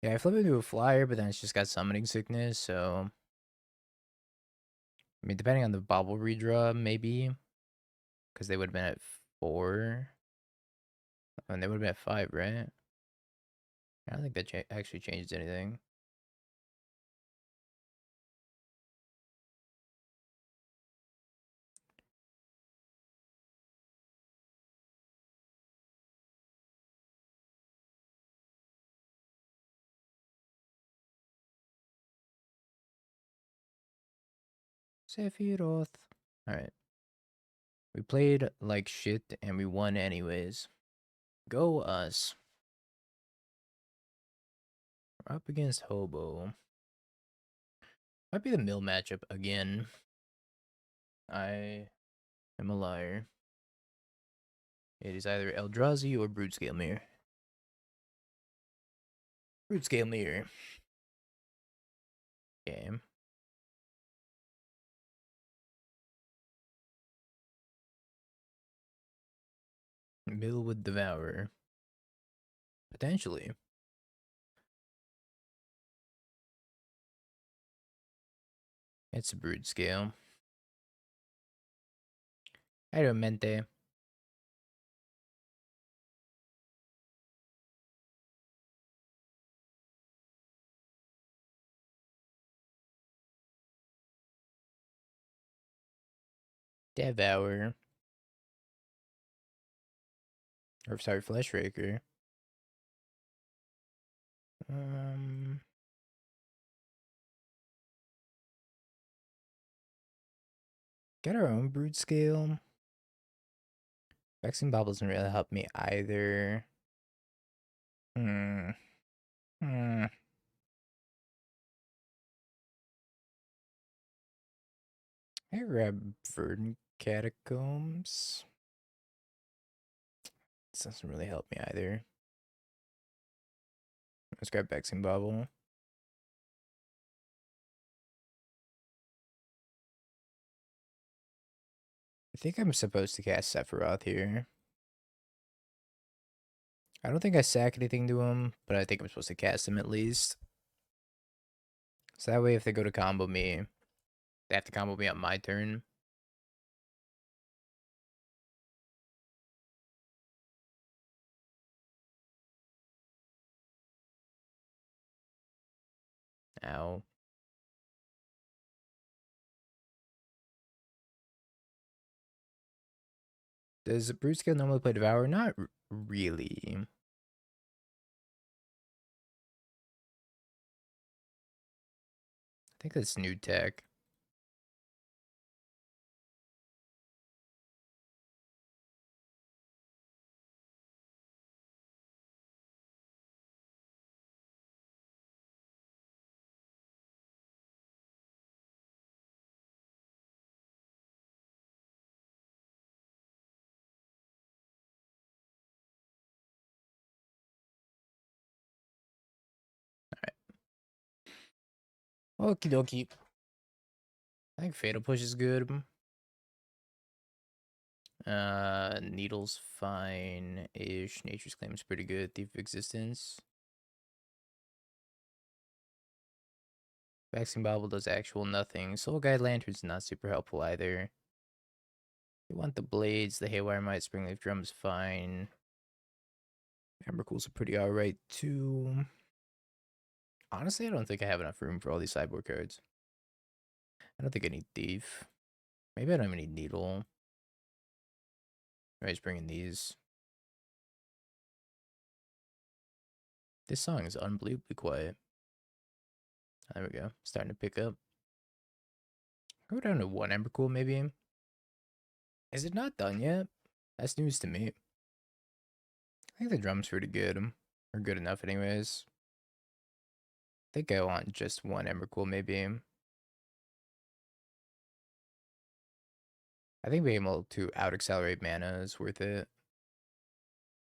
Yeah, I flip it to a flyer, but then it's just got summoning sickness, so I mean, depending on the Bauble redraw, maybe, because they would have been at 4, and they would have been at 5, right? I don't think that actually changes anything. Sephiroth. Alright. We played like shit and we won anyways. Go us. We're up against Hobo. Might be the mill matchup again. I am a liar. It is either Eldrazi or Broodscale Mirror. Broodscale Mirror. Game. Mill with Devourer. Potentially. It's a Broodscale. I don't mente. Devour. Or sorry, Fleshraker. Get our own Broodscale. Vexing Bauble doesn't really help me either. I grab Verdant Catacombs. This doesn't really help me either. Let's grab Vexing Bauble. I think I'm supposed to cast Sephiroth here. I don't think I sack anything to him, but I think I'm supposed to cast him at least. So that way if they go to combo me, they have to combo me on my turn. Ow. Does Broodscale normally play Devour? Not really. I think that's new tech. Okie dokie. I think Fatal Push is good. Needle's fine-ish. Nature's Claim is pretty good. Thief of Existence. Vexing Bauble does actual nothing. Soul Guide Lantern's not super helpful either. You want the Blades, the Haywire Mite, Springleaf Drum's fine. Emrakul's pretty alright too. Honestly, I don't think I have enough room for all these sideboard cards. I don't think I need Thief. Maybe I don't even need Needle. Alright, bringing these. This song is unbelievably quiet. There we go. Starting to pick up. Go down to one Emrakul, maybe. Is it not done yet? That's news to me. I think the drum's pretty good. Or good enough anyways. I think I want just one Emrakul, maybe. I think being able to out-accelerate mana is worth it.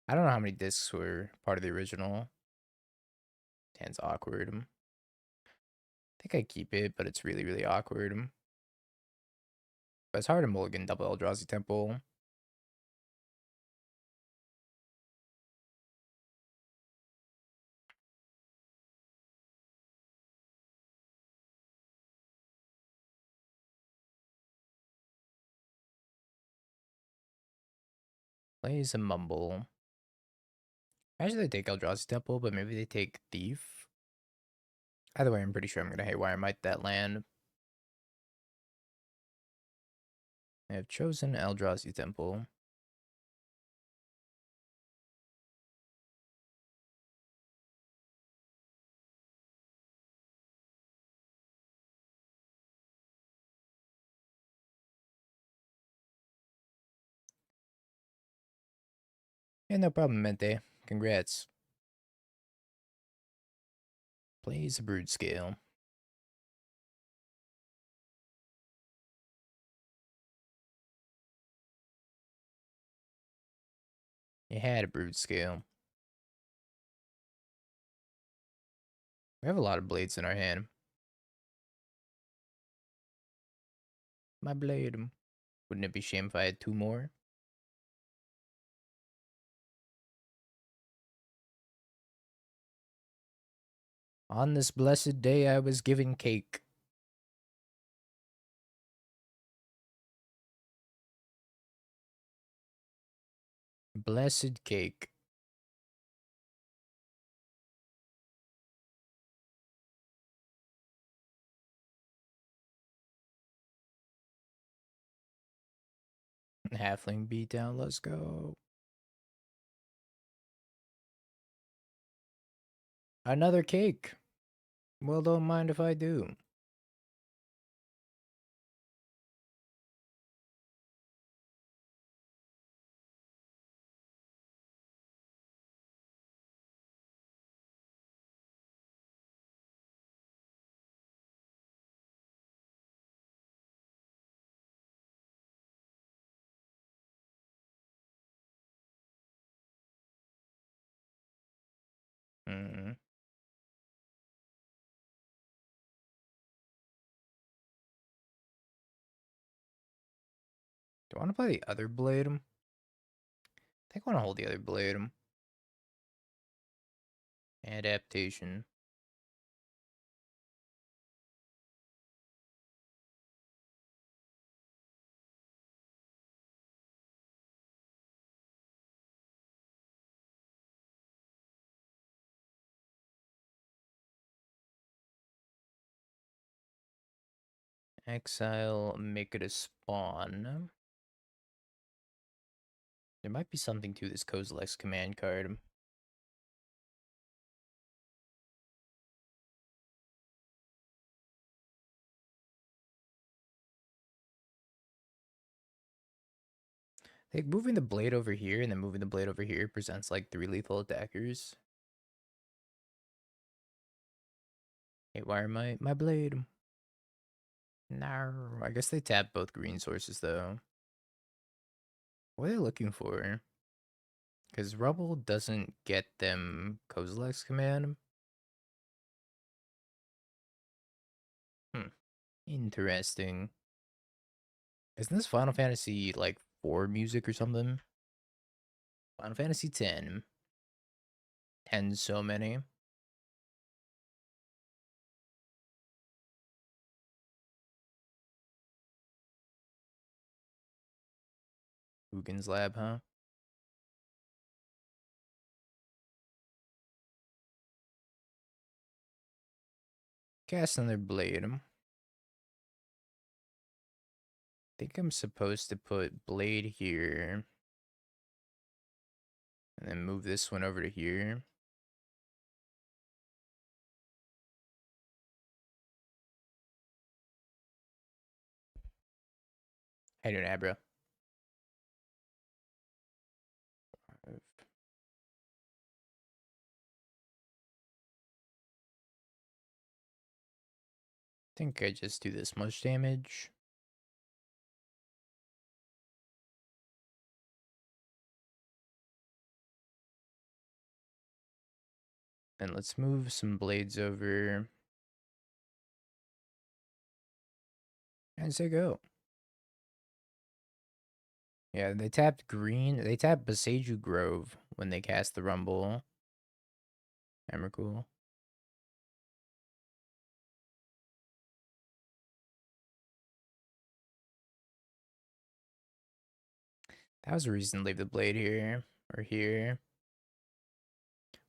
I don't know how many discs were part of the original. Hand's awkward. I think I keep it, but it's really, really awkward. But it's hard to mulligan double Eldrazi Temple. Plays a Mumble. Actually, they take Eldrazi Temple, but maybe they take Thief. Either way, I'm pretty sure I'm going to Haywire Mite that land. I have chosen Eldrazi Temple. Yeah, no problem, Mente. Congrats. Plays a Broodscale. You had a Broodscale. We have a lot of blades in our hand. My blade. Wouldn't it be shame if I had 2 more? On this blessed day I was given cake. Blessed cake. Halfling beatdown, let's go. Another cake. Well, don't mind if I do. Mm-hmm. Do I want to play the other blade? I think I want to hold the other blade. Adaptation. Exile, make it a spawn. There might be something to this Kozilek's command card. Like, moving the blade over here and then moving the blade over here presents like 3 lethal attackers. Haywire Mite, my blade. No, I guess they tap both green sources though. What are they looking for? Because Rubble doesn't get them Kozilek's command. Interesting. Isn't this Final Fantasy like 4 music or something? Final Fantasy 10. 10 so many. Hugin's Lab, huh? Cast another blade. I think I'm supposed to put blade here. And then move this one over to here. How you doing, Abra? I think I just do this much damage. And let's move some blades over. And say go. Yeah, they tapped green. They tapped Boseiju Grove when they cast the Rumble. Emrakul. That was a reason to leave the blade here. Or here.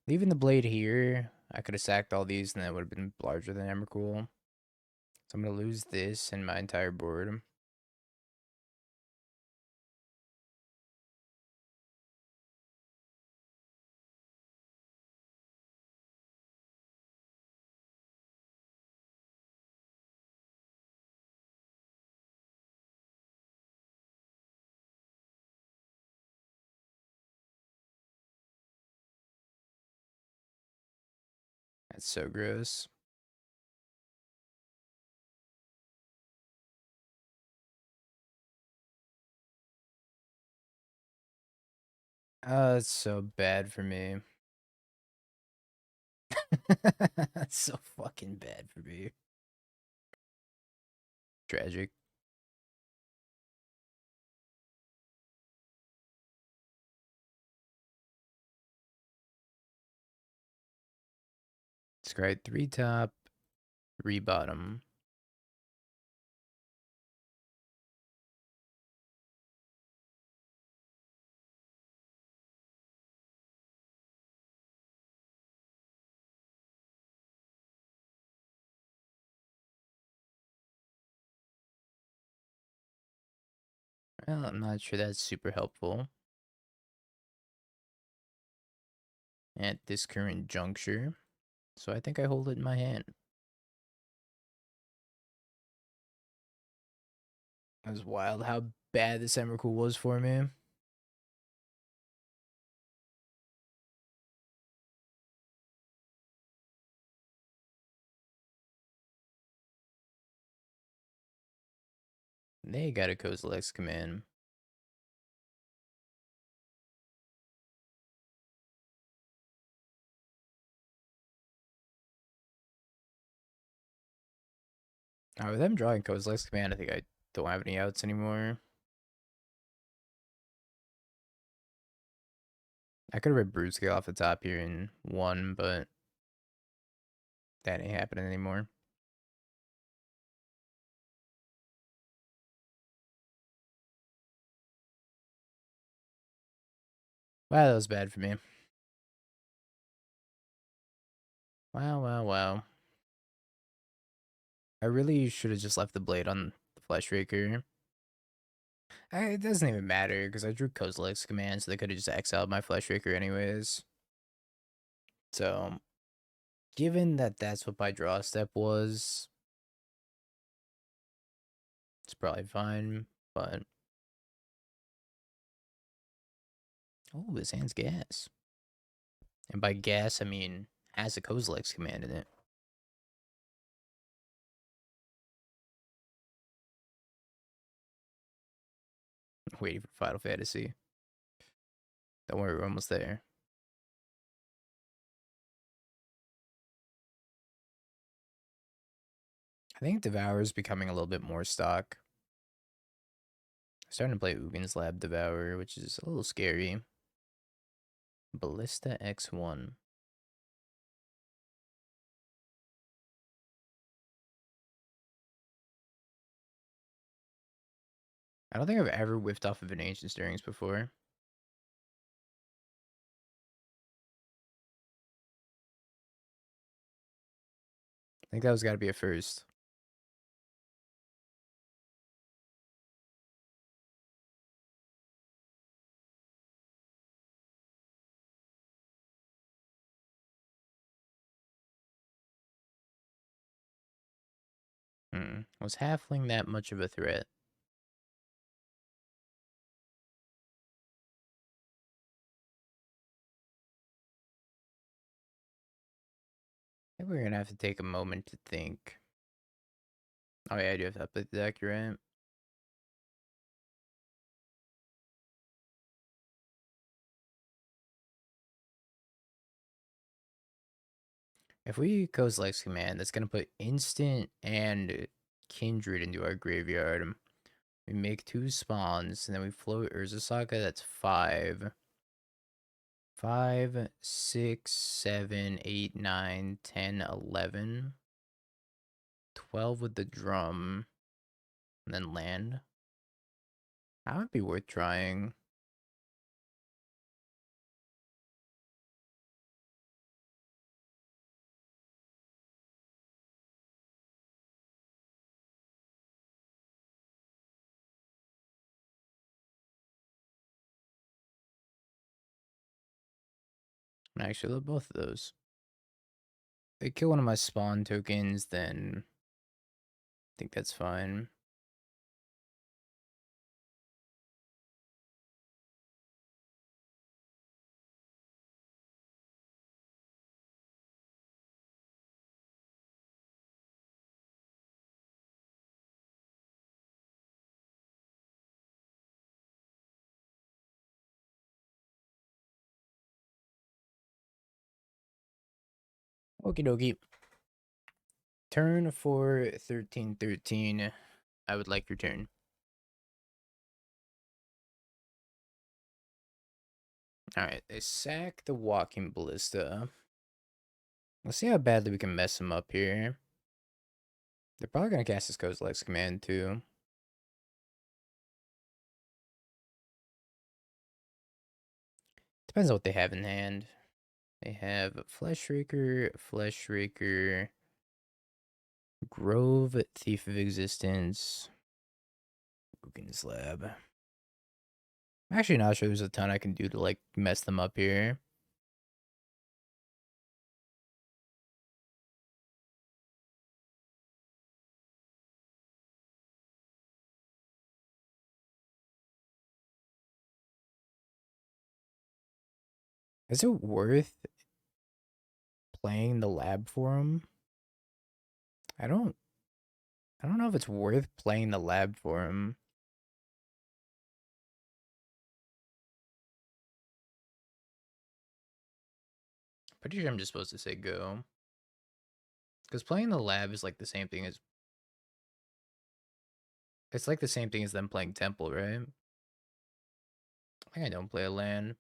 Leaving the blade here, I could have sacked all these and that would have been larger than Emrakul. So I'm going to lose this and my entire board. That's so gross. It's so bad for me. That's so fucking bad for me. Tragic. Scry 3 top, 3 bottom. Well, I'm not sure that's super helpful at this current juncture, so I think I hold it in my hand. It was wild how bad this Emrakul was for me. They got a Kozilek's command. With them drawing Kozilek's command, I think I don't have any outs anymore. I could have read Broodscale off the top here and won, but that ain't happening anymore. Wow, that was bad for me. Wow, wow, wow. I really should have just left the blade on the Fleshraker. It doesn't even matter, because I drew Kozilek's command, so they could have just exiled my Fleshraker anyways. So, given that that's what my draw step was, it's probably fine, but... Oh, his hand's gas. And by gas, I mean has a Kozilek's command in it. Waiting for Final Fantasy. Don't worry, we're almost there. I think Devour is becoming a little bit more stock. I'm starting to play Ugin's Lab Devour, which is a little scary. Ballista X1. I don't think I've ever whiffed off of an Ancient Stirrings before. I think that was got to be a first. Was Halfling that much of a threat? I think we're going to have to take a moment to think. Oh yeah, I do have to update the deck, you're right. If we Kozilek's command, that's going to put instant and kindred into our graveyard. We make 2 spawns, and then we float Urza Saga, that's 5. 5, 6, 7, 8, 9, 10, 11. 12 with the drum, and then land. That would be worth trying. I actually love both of those. If they kill one of my spawn tokens, then I think that's fine. Okie dokie. Turn for 1313. I would like your turn. Alright, they sack the Walking Ballista. Let's see how badly we can mess them up here. They're probably going to cast this Kozilek's command too. Depends on what they have in hand. They have Fleshraker, Grove, Thief of Existence, Broken Slab. I'm actually not sure there's a ton I can do to, like, mess them up here. Is it worth playing the lab for him? I don't know if it's worth playing the lab for him. Pretty sure I'm just supposed to say go. Because playing the lab is like the same thing as... It's like the same thing as them playing Temple, right? I think I don't play a land.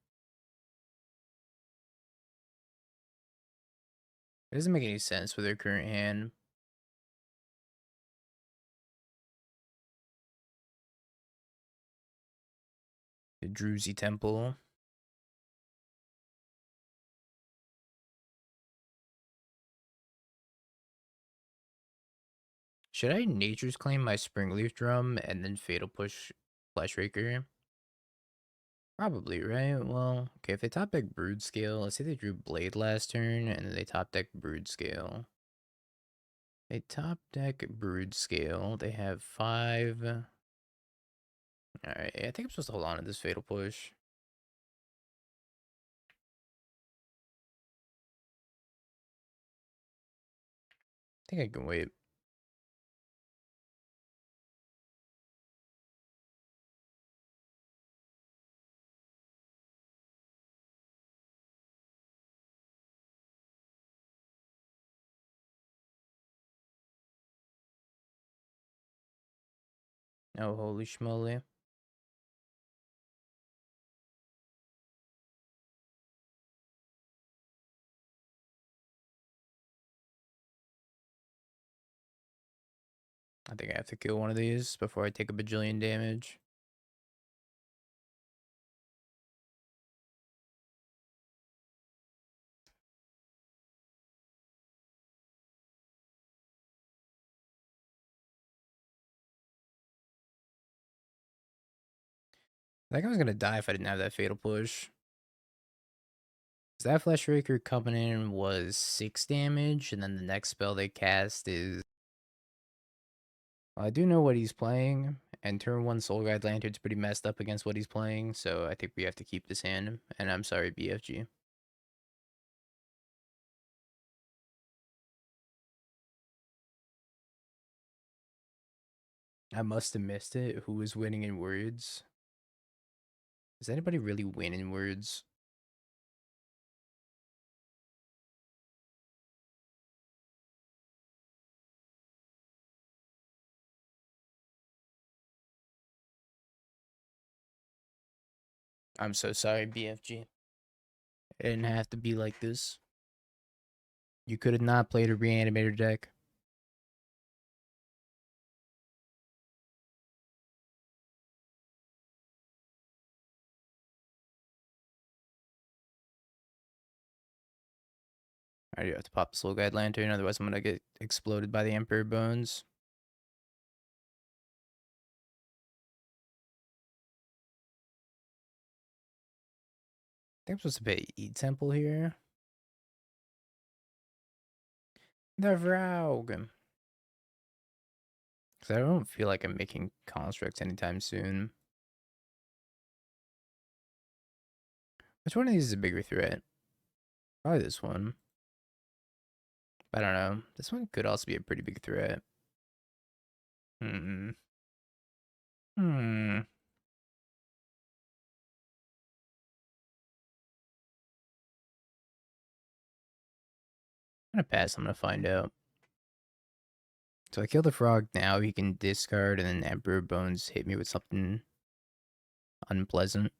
It doesn't make any sense with their current hand. The Eldrazi Temple. Should I Nature's Claim my Springleaf Drum and then Fatal Push Fleshraker? Probably, right? Well, okay, if they top deck Broodscale, let's say they drew Blade last turn, and then they top deck Broodscale. They top deck Broodscale. They have 5. Alright, I think I'm supposed to hold on to this Fatal Push. I think I can wait. Oh, holy schmoly. I think I have to kill one of these before I take a bajillion damage. I think I was gonna die if I didn't have that Fatal Push. That Fleshraker coming in was 6 damage, and then the next spell they cast is... Well, I do know what he's playing, and turn 1 Soul Guide Lantern's pretty messed up against what he's playing, so I think we have to keep this hand, and I'm sorry, BFG. I must have missed it. Who is winning in words? Does anybody really win in words? I'm so sorry, BFG. It didn't have to be like this. You could have not played a Reanimator deck. I do have to pop the Soul Guide Lantern, otherwise I'm gonna get exploded by the Emperor Bones. I think I'm supposed to pay E Temple here. The Vroug. Because I don't feel like I'm making constructs anytime soon. Which one of these is a bigger threat? Probably this one. I don't know. This one could also be a pretty big threat. Hmm. Hmm. gonna pass. I'm gonna find out. So I kill the frog now. He can discard, and then Emperor Bones hit me with something unpleasant.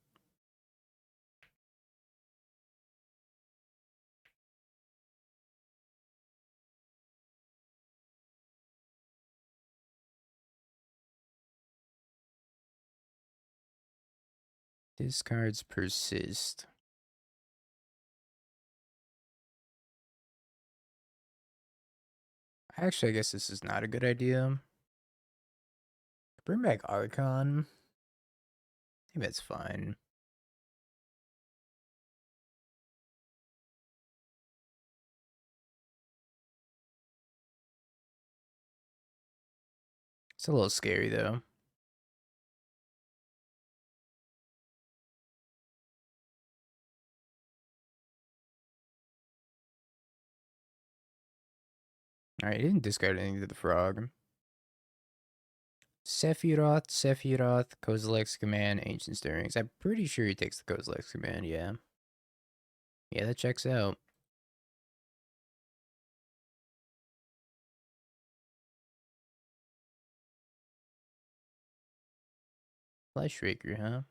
Discards persist. Actually, I guess this is not a good idea. Bring back Archon. I think that's fine. It's a little scary, though. Alright, he didn't discard anything to the frog. Sephiroth, Kozilek's command, Ancient Stirrings. I'm pretty sure he takes the Kozilek's command, yeah. Yeah, that checks out. Fleshraker, huh?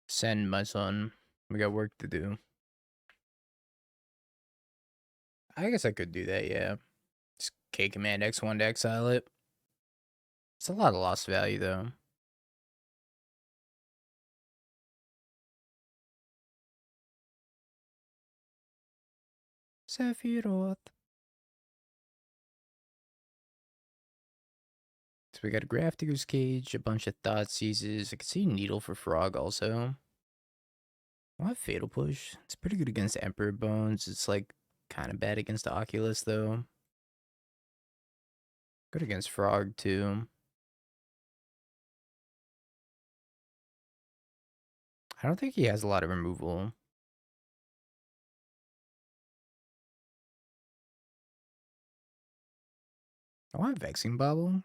Send my son. We got work to do. I guess I could do that, yeah. Just K command X1 to exile it. It's a lot of lost value, though. Sephiroth. So we got a Grafdigger's Cage, a bunch of Thoughtseizes. I can see Needle for Frog also. I want Fatal Push. It's pretty good against Emperor Bones. It's like kind of bad against the Oculus though. Good against Frog too. I don't think he has a lot of removal. I want Vexing Bauble.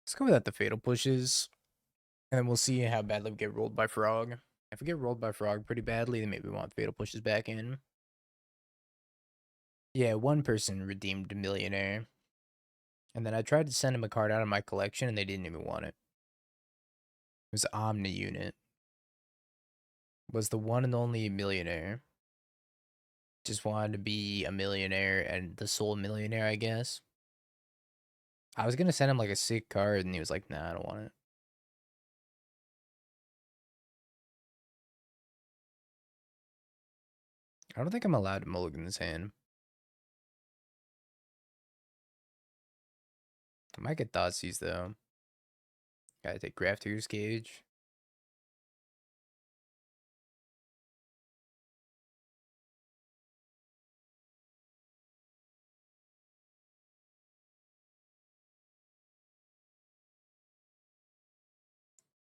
Let's go without the Fatal Pushes. And then we'll see how badly we get rolled by Frog. If we get rolled by Frog pretty badly, then maybe we want Fatal Pushes back in. Yeah, one person redeemed a Millionaire. And then I tried to send him a card out of my collection and they didn't even want it. It was Omni Unit. Was the one and only Millionaire. Just wanted to be a millionaire and the sole millionaire, I guess. I was gonna send him like a sick card and he was like, nah, I don't want it. I don't think I'm allowed to mulligan this hand. I might get Thoughtseize though. Gotta take Grafdigger's Cage.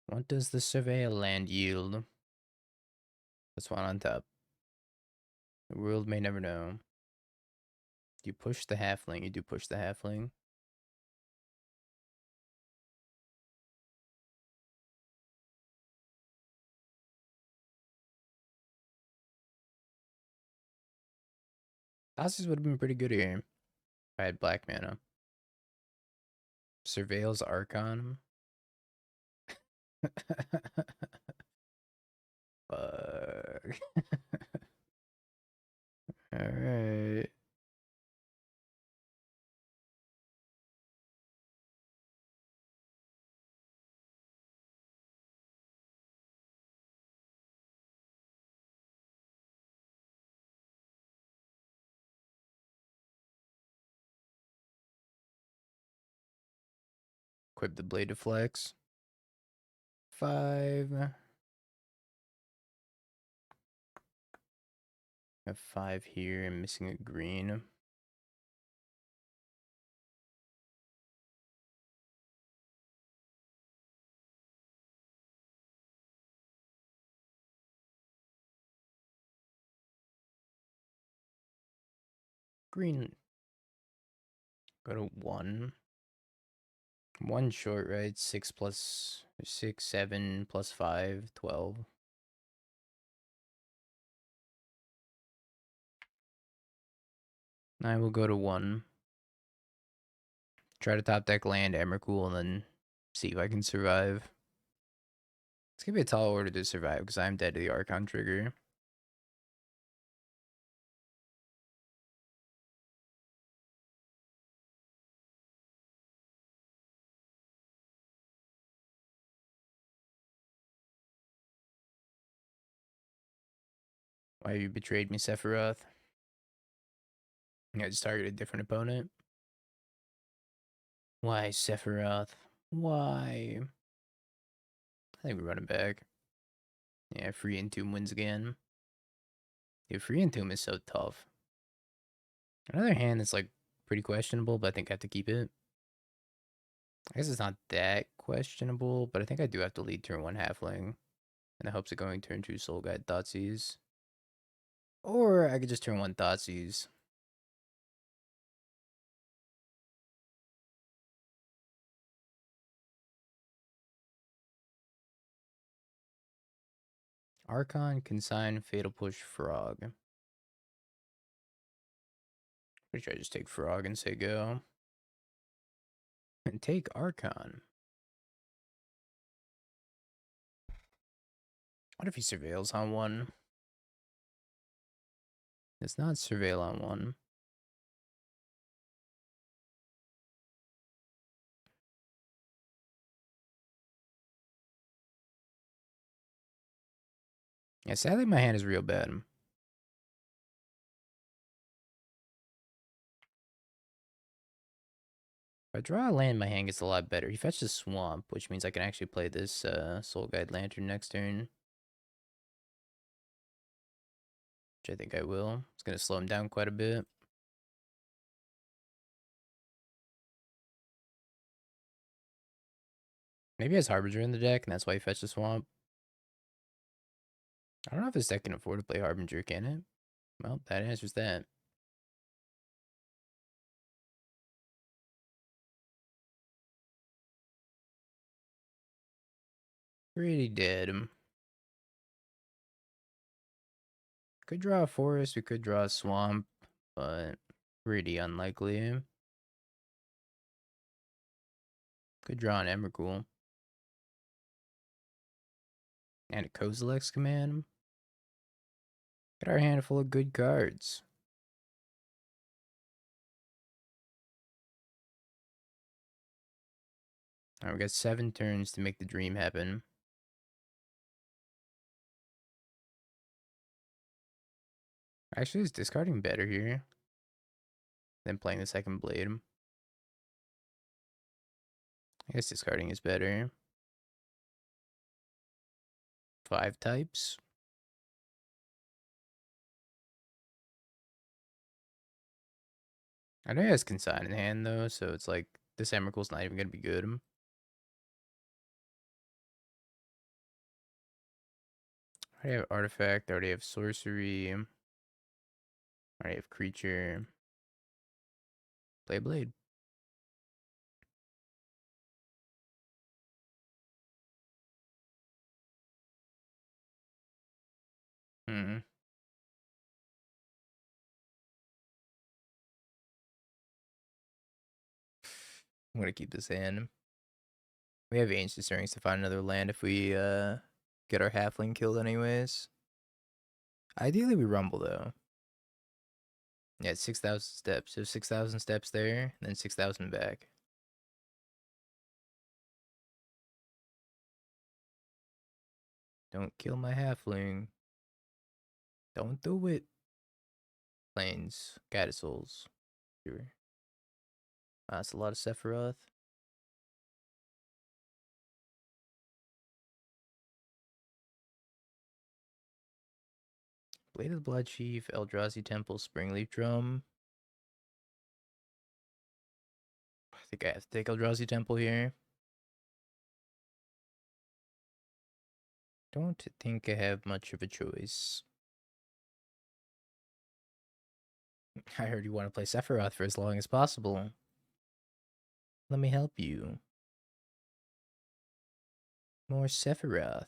What does the Surveil land yield? That's one on top. The world may never know. You push the halfling, you do push the halfling. Thoughtseize would have been pretty good here. If I had black mana. Surveil's Archon. Fuck. Alright. Equip the Blade of Flex. 5. I have 5 here. I'm missing a green. Green. Go to 1. 1 short, right? 6 plus 6, 7 plus 5, 12. I will go to 1. Try to top deck land Emrakul and then see if I can survive. It's gonna be a tall order to survive because I'm dead to the Archon trigger. Why you betrayed me, Sephiroth? I just targeted a different opponent. Why, Sephiroth? Why? I think we're running back. Yeah, free Entomb wins again. Dude, free Entomb is so tough. Another hand that's like pretty questionable, but I think I have to keep it. I guess it's not that questionable, but I think I do have to lead turn 1 Halfling in the hopes of going turn 2 Soul Guide Thoughtseize. Or I could just turn 1 Thoughtseize. Archon, Consign, Fatal Push, Frog. Pretty sure I just take Frog and say go. And take Archon. What if he surveils on 1? It's not surveil on 1. Yeah, sadly my hand is real bad. If I draw a land, my hand gets a lot better. He fetched a Swamp, which means I can actually play this Soul Guide Lantern next turn. Which I think I will. It's going to slow him down quite a bit. Maybe he has Harbinger in the deck, and that's why he fetched the Swamp. I don't know if this deck can afford to play Harbinger, can it? Well, that answers that. Pretty dead. Could draw a forest, we could draw a swamp, but pretty unlikely. Could draw an Emrakul. And a Kozilek's command. Got our hand full of good cards. Alright, we got 7 turns to make the dream happen. Actually, is discarding better here than playing the second blade. I guess discarding is better. 5 types. I know he has Consign in hand though, so it's like this Emrakul's not even gonna be good. I already have Artifact, I already have Sorcery. I already have Creature. Play Blade. I'm gonna keep this hand. We have Ancient Stirrings to find another land if we get our halfling killed anyways. Ideally we rumble though. Yeah, it's 6,000 steps. So 6,000 steps there, and then 6,000 back. Don't kill my halfling. Don't do it. Plains, Guided Souls. Sure. That's a lot of Sephiroth. Blade of the Bloodchief, Eldrazi Temple, Springleaf Drum. I think I have to take Eldrazi Temple here. Don't think I have much of a choice. I heard you want to play Sephiroth for as long as possible. Let me help you. More Sephiroth.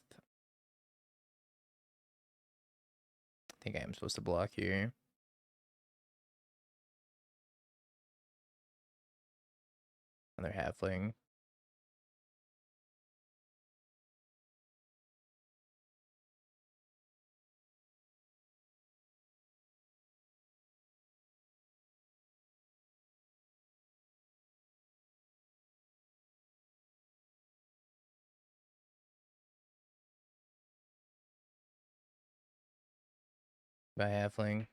I think I am supposed to block here. Another halfling. By halfling.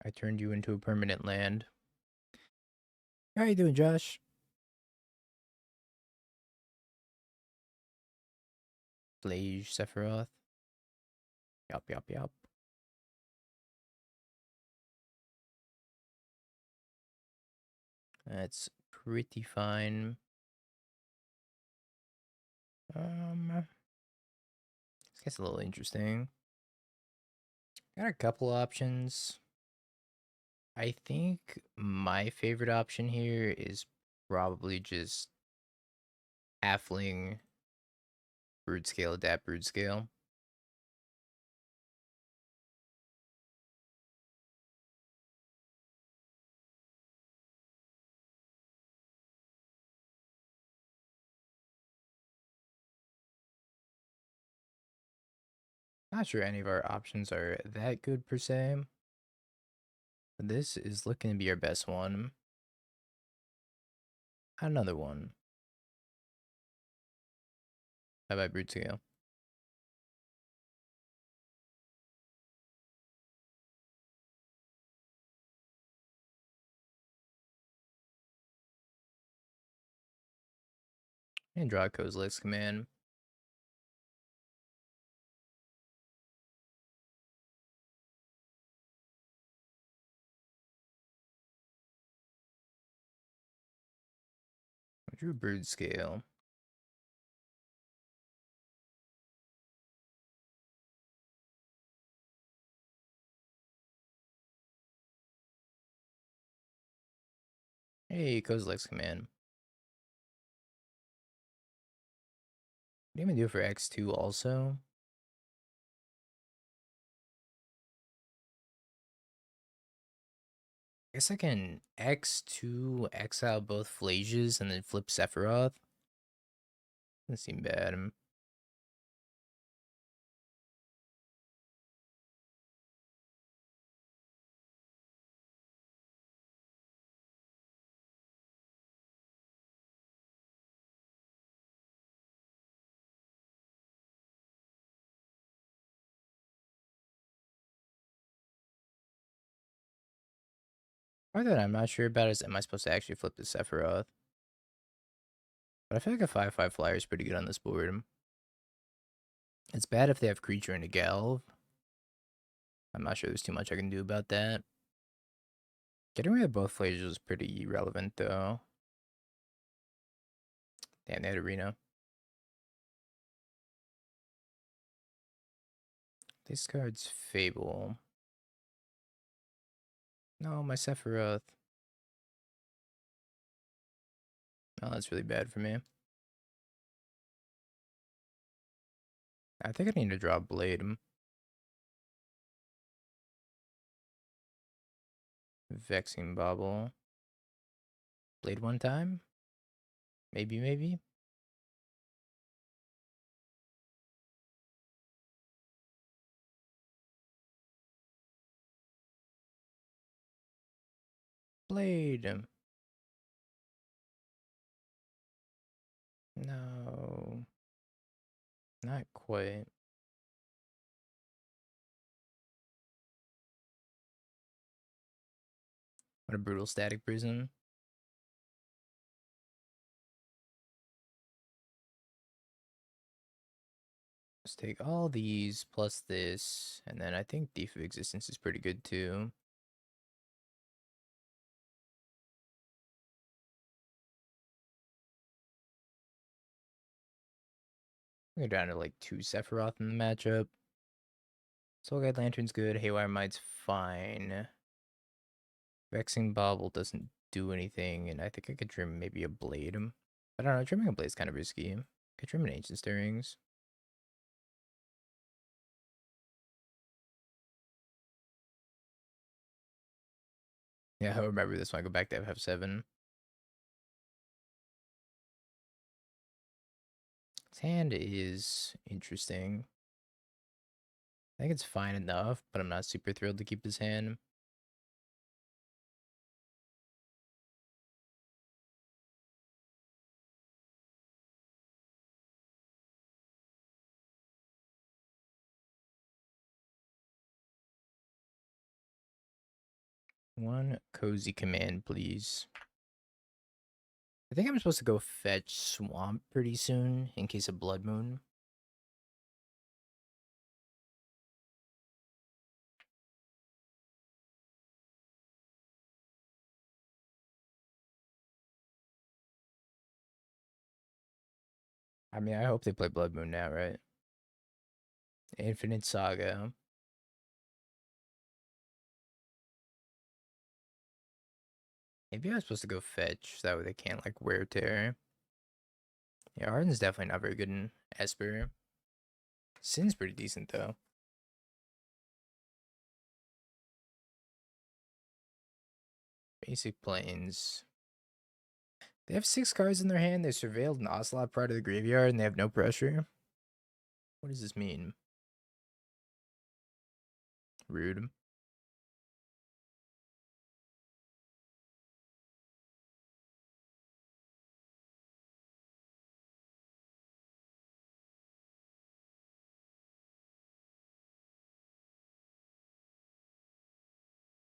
I turned you into a permanent land. How you doing, Josh? Blage Sephiroth. Yup, yup, yup. That's pretty fine. This gets a little interesting. Got a couple options. I think my favorite option here is probably just halfling Broodscale, adapt Broodscale. Not sure any of our options are that good per se. But this is looking to be our best one. Another one. Bye bye Broodscale. And draw Kozilek's command. I drew Broodscale. Hey, Kozilek's command. What do you even do for X2 also? I guess I can X2 exile both Flages and then flip Sephiroth. Doesn't seem bad. Part that I'm not sure about is, am I supposed to actually flip the Sephiroth? But I feel like a 5/5 flyer is pretty good on this board. It's bad if they have creature and a Galv. I'm not sure there's too much I can do about that. Getting rid of both Flages is pretty relevant, though. Damn, they had Arena. This card's Fable. No, my Sephiroth. Oh, that's really bad for me. I think I need to draw Blade. Vexing Bauble. Blade one time? Maybe, maybe? Blade. No. Not quite. What a brutal static prison. Let's take all these plus this, and then I think Thief of Existence is pretty good too. We're down to like 2 Sephiroth in the matchup. Soul Guide Lantern's good. Haywire Mite's fine. Vexing Bauble doesn't do anything, and I think I could trim maybe a blade. I don't know, trimming a blade is kind of risky. Could trim an Ancient Stirrings. Yeah, I remember this one. I go back to FF7. His hand is interesting. I think it's fine enough, but I'm not super thrilled to keep his hand. One cozy command, please. I think I'm supposed to go fetch Swamp pretty soon in case of Blood Moon. I mean, I hope they play Blood Moon now, right? Infinite Saga. Maybe I was supposed to go fetch, so that way they can't, like, wear tear. Yeah, Arden's definitely not very good in Esper. Sin's pretty decent, though. Basic Plains. They have 6 cards in their hand. They surveilled an Ocelot prior to the graveyard, and they have no pressure. What does this mean? Rude.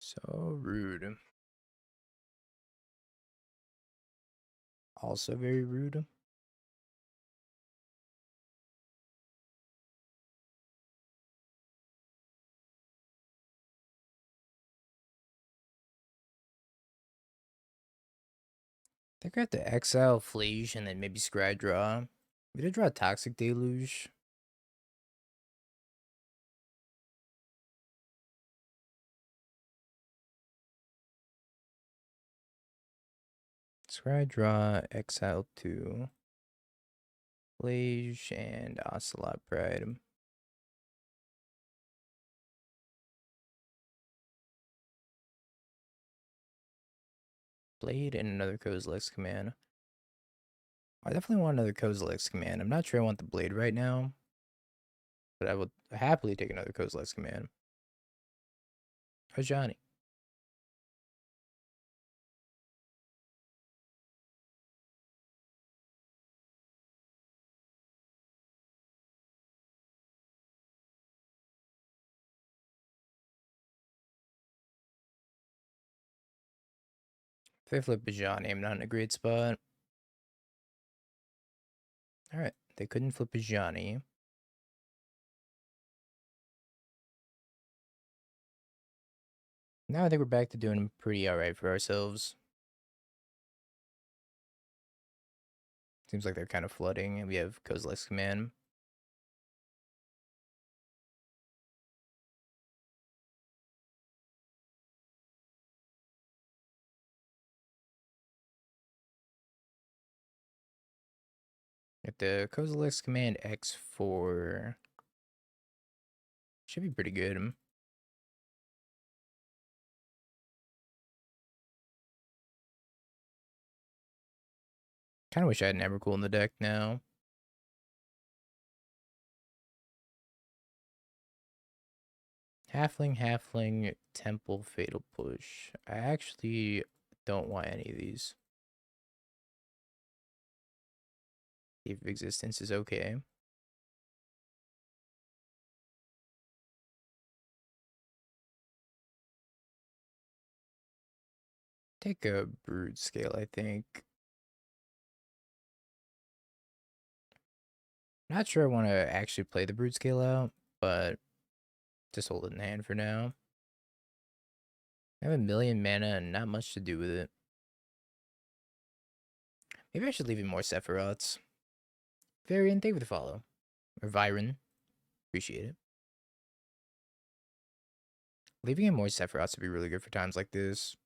So rude. Also very rude. I think I have to exile Flage and then maybe scry draw. Did I draw Toxic Deluge? Scry draw, exile 2. Flage and Ocelot Pride. Blade and another Kozilek's command. I definitely want another Kozilek's command. I'm not sure I want the Blade right now, but I would happily take another Kozilek's command. Oh, Johnny. If they flip Bajani, I'm not in a great spot. Alright, they couldn't flip Bajani. Now I think we're back to doing pretty alright for ourselves. Seems like they're kind of flooding, and we have Kozilek's command. If the Kozilek's command X4 should be pretty good. Kind of wish I had an Emrakul in the deck now. Halfling, Temple, Fatal Push. I actually don't want any of these. Thief of Existence is okay. Take a Broodscale, I think. Not sure I want to actually play the Broodscale out, but just hold it in hand for now. I have 1,000,000 mana and not much to do with it. Maybe I should leave in more Sephiroths. Varian, thank you for the follow. Or Viren. Appreciate it. Leaving in more Sephiroths would be really good for times like this.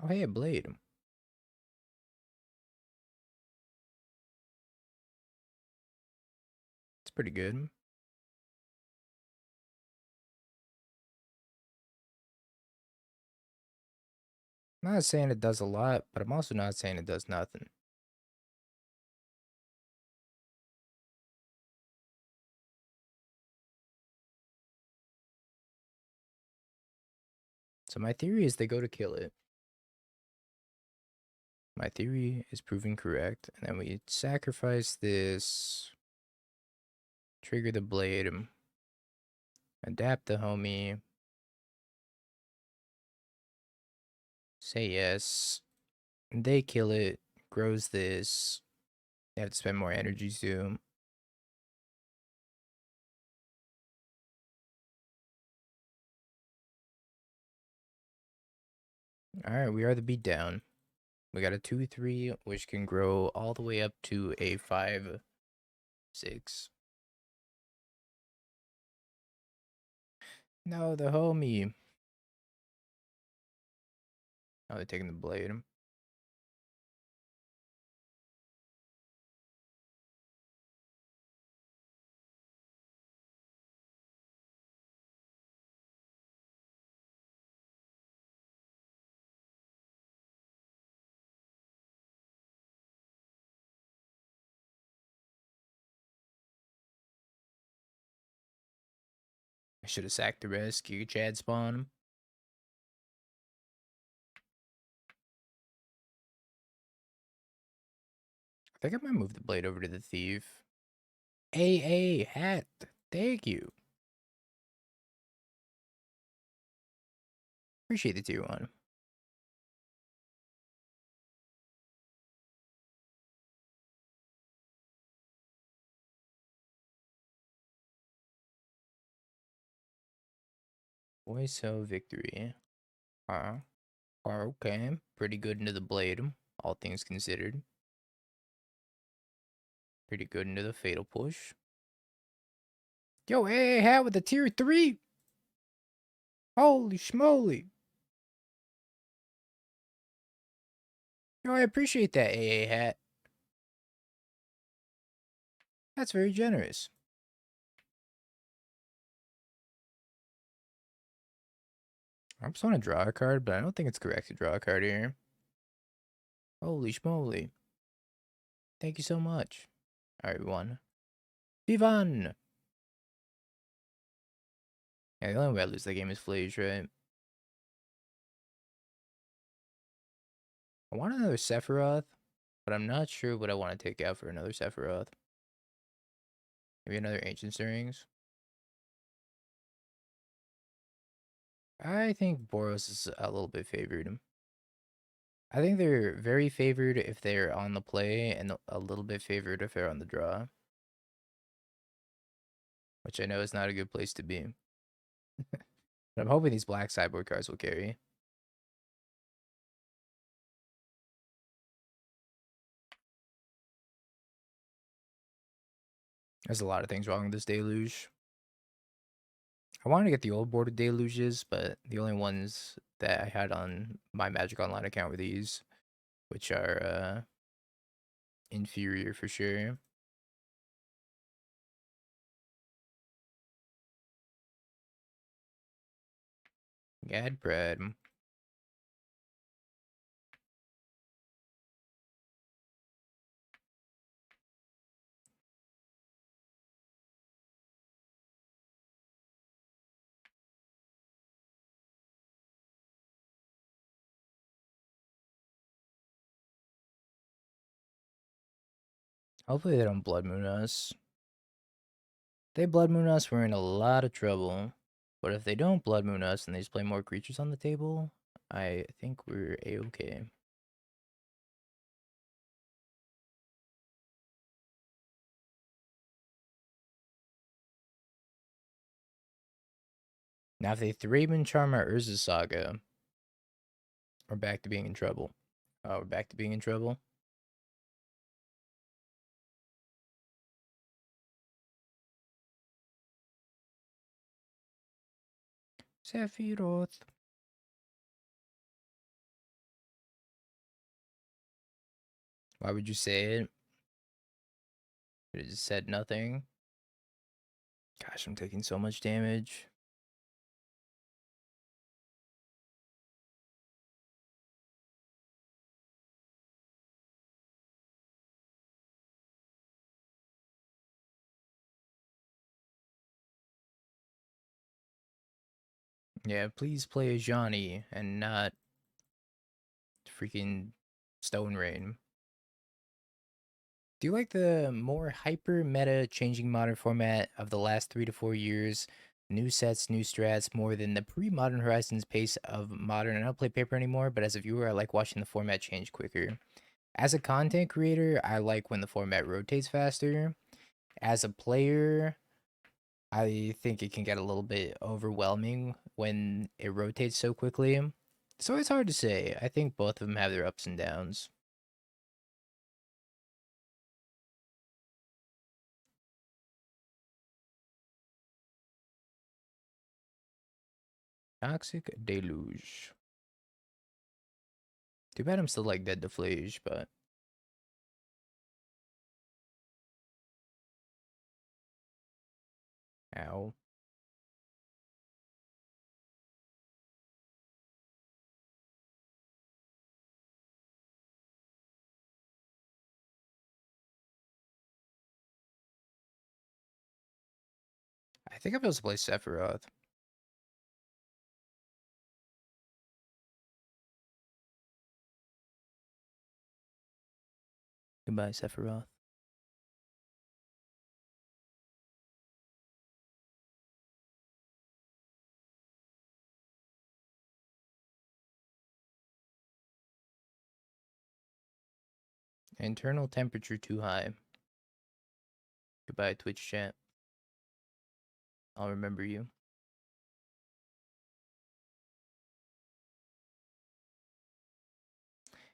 Oh, hey, a blade. It's pretty good. I'm not saying it does a lot, but I'm also not saying it does nothing. So my theory is they go to kill it. My theory is proven correct. And then we sacrifice this, trigger the blade, adapt the homie, say yes. They kill it, grows this. They have to spend more energy too. Alright, we are the beatdown. We got a 2-3, which can grow all the way up to a 5-6. No, the homie. Oh, they're taking the blade. I should have sacked the rescue Chad spawn. I think I might move the blade over to the thief. AA hat. Thank you. Appreciate the tier 1. Voice of victory. Okay. Pretty good into the blade, all things considered. Pretty good into the fatal push. Yo, AA hat with the tier 3. Holy schmoly. Yo, I appreciate that, AA hat. That's very generous. I just want to draw a card, but I don't think it's correct to draw a card here. Holy schmoly. Thank you so much. Alright, we won. Vivan! Yeah, the only way I lose that game is Flage, right? I want another Sephiroth, but I'm not sure what I want to take out for another Sephiroth. Maybe another Ancient Stirrings. I think Boros is a little bit favored. I think they're very favored if they're on the play, and a little bit favored if they're on the draw. Which I know is not a good place to be. But I'm hoping these black sideboard cards will carry. There's a lot of things wrong with this deluge. I wanted to get the old board of deluges, but the only ones that I had on my Magic Online account were these, which are inferior for sure. Gad bread. Hopefully they don't Blood Moon us. If they Blood Moon us, we're in a lot of trouble. But if they don't Blood Moon us and they just play more creatures on the table, I think we're A-okay. Now if they Thraben Charm our Urza Saga, we're back to being in trouble. Oh, we're back to being in trouble? Sephiroth. Why would you say it? It just said nothing. Gosh, I'm taking so much damage. Yeah, please play a Johnny and not freaking Stone Rain. Do you like the more hyper meta changing modern format of the last 3 to 4 years? New sets, new strats, more than the pre-modern Horizons pace of modern. I don't play paper anymore, but as a viewer, I like watching the format change quicker. As a content creator, I like when the format rotates faster. As a player, I think it can get a little bit overwhelming when it rotates so quickly. So it's hard to say. I think both of them have their ups and downs. Toxic Deluge. Too bad I'm still like Dead to Flage, but ow. I think I'm supposed to play Sephiroth. Goodbye, Sephiroth. Internal temperature too high. Goodbye, Twitch chat. I'll remember you.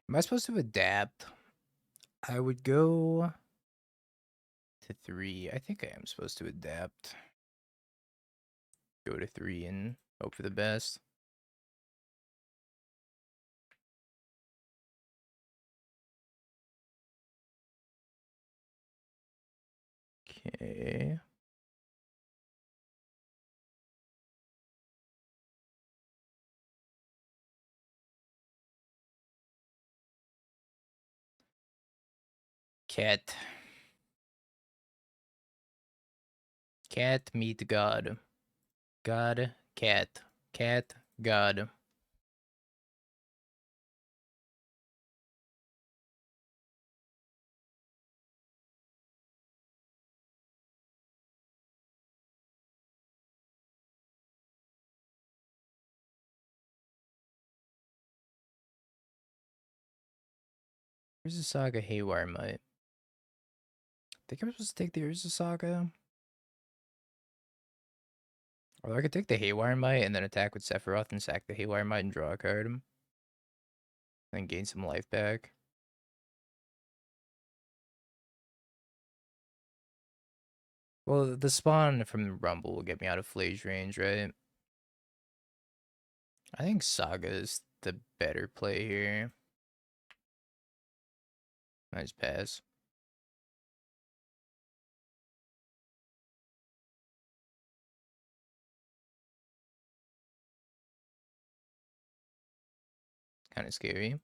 Am I supposed to adapt? I would go to 3. I think I am supposed to adapt. Go to 3 and hope for the best. Okay. Cat. Cat meet God. God, cat. Cat, God. Where's the Saga Haywire Mite? Think I'm supposed to take the Urza Saga? Or I could take the Haywire Mite and then attack with Sephiroth and sack the Haywire Mite and draw a card. Then gain some life back. Well, the spawn from Rumble will get me out of Flage range, right? I think Saga is the better play here. I just pass. Kind of scary.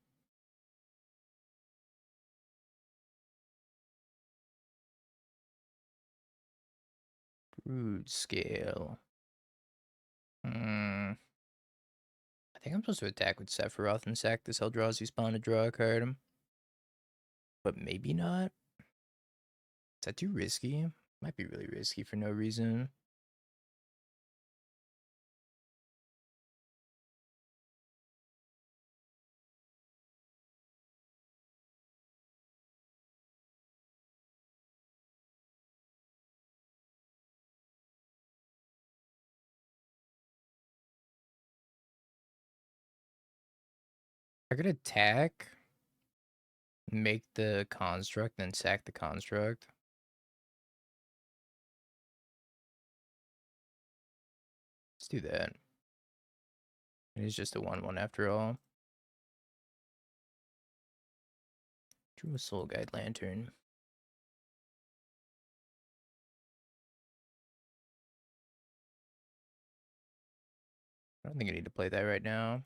Broodscale. I think I'm supposed to attack with Sephiroth and sack this Eldrazi spawn to draw a card. But maybe not. Is that too risky? Might be really risky for no reason. I could attack, make the construct, then sack the construct. Let's do that. It is just a 1/1 after all. Drew a Soul Guide Lantern. I don't think I need to play that right now.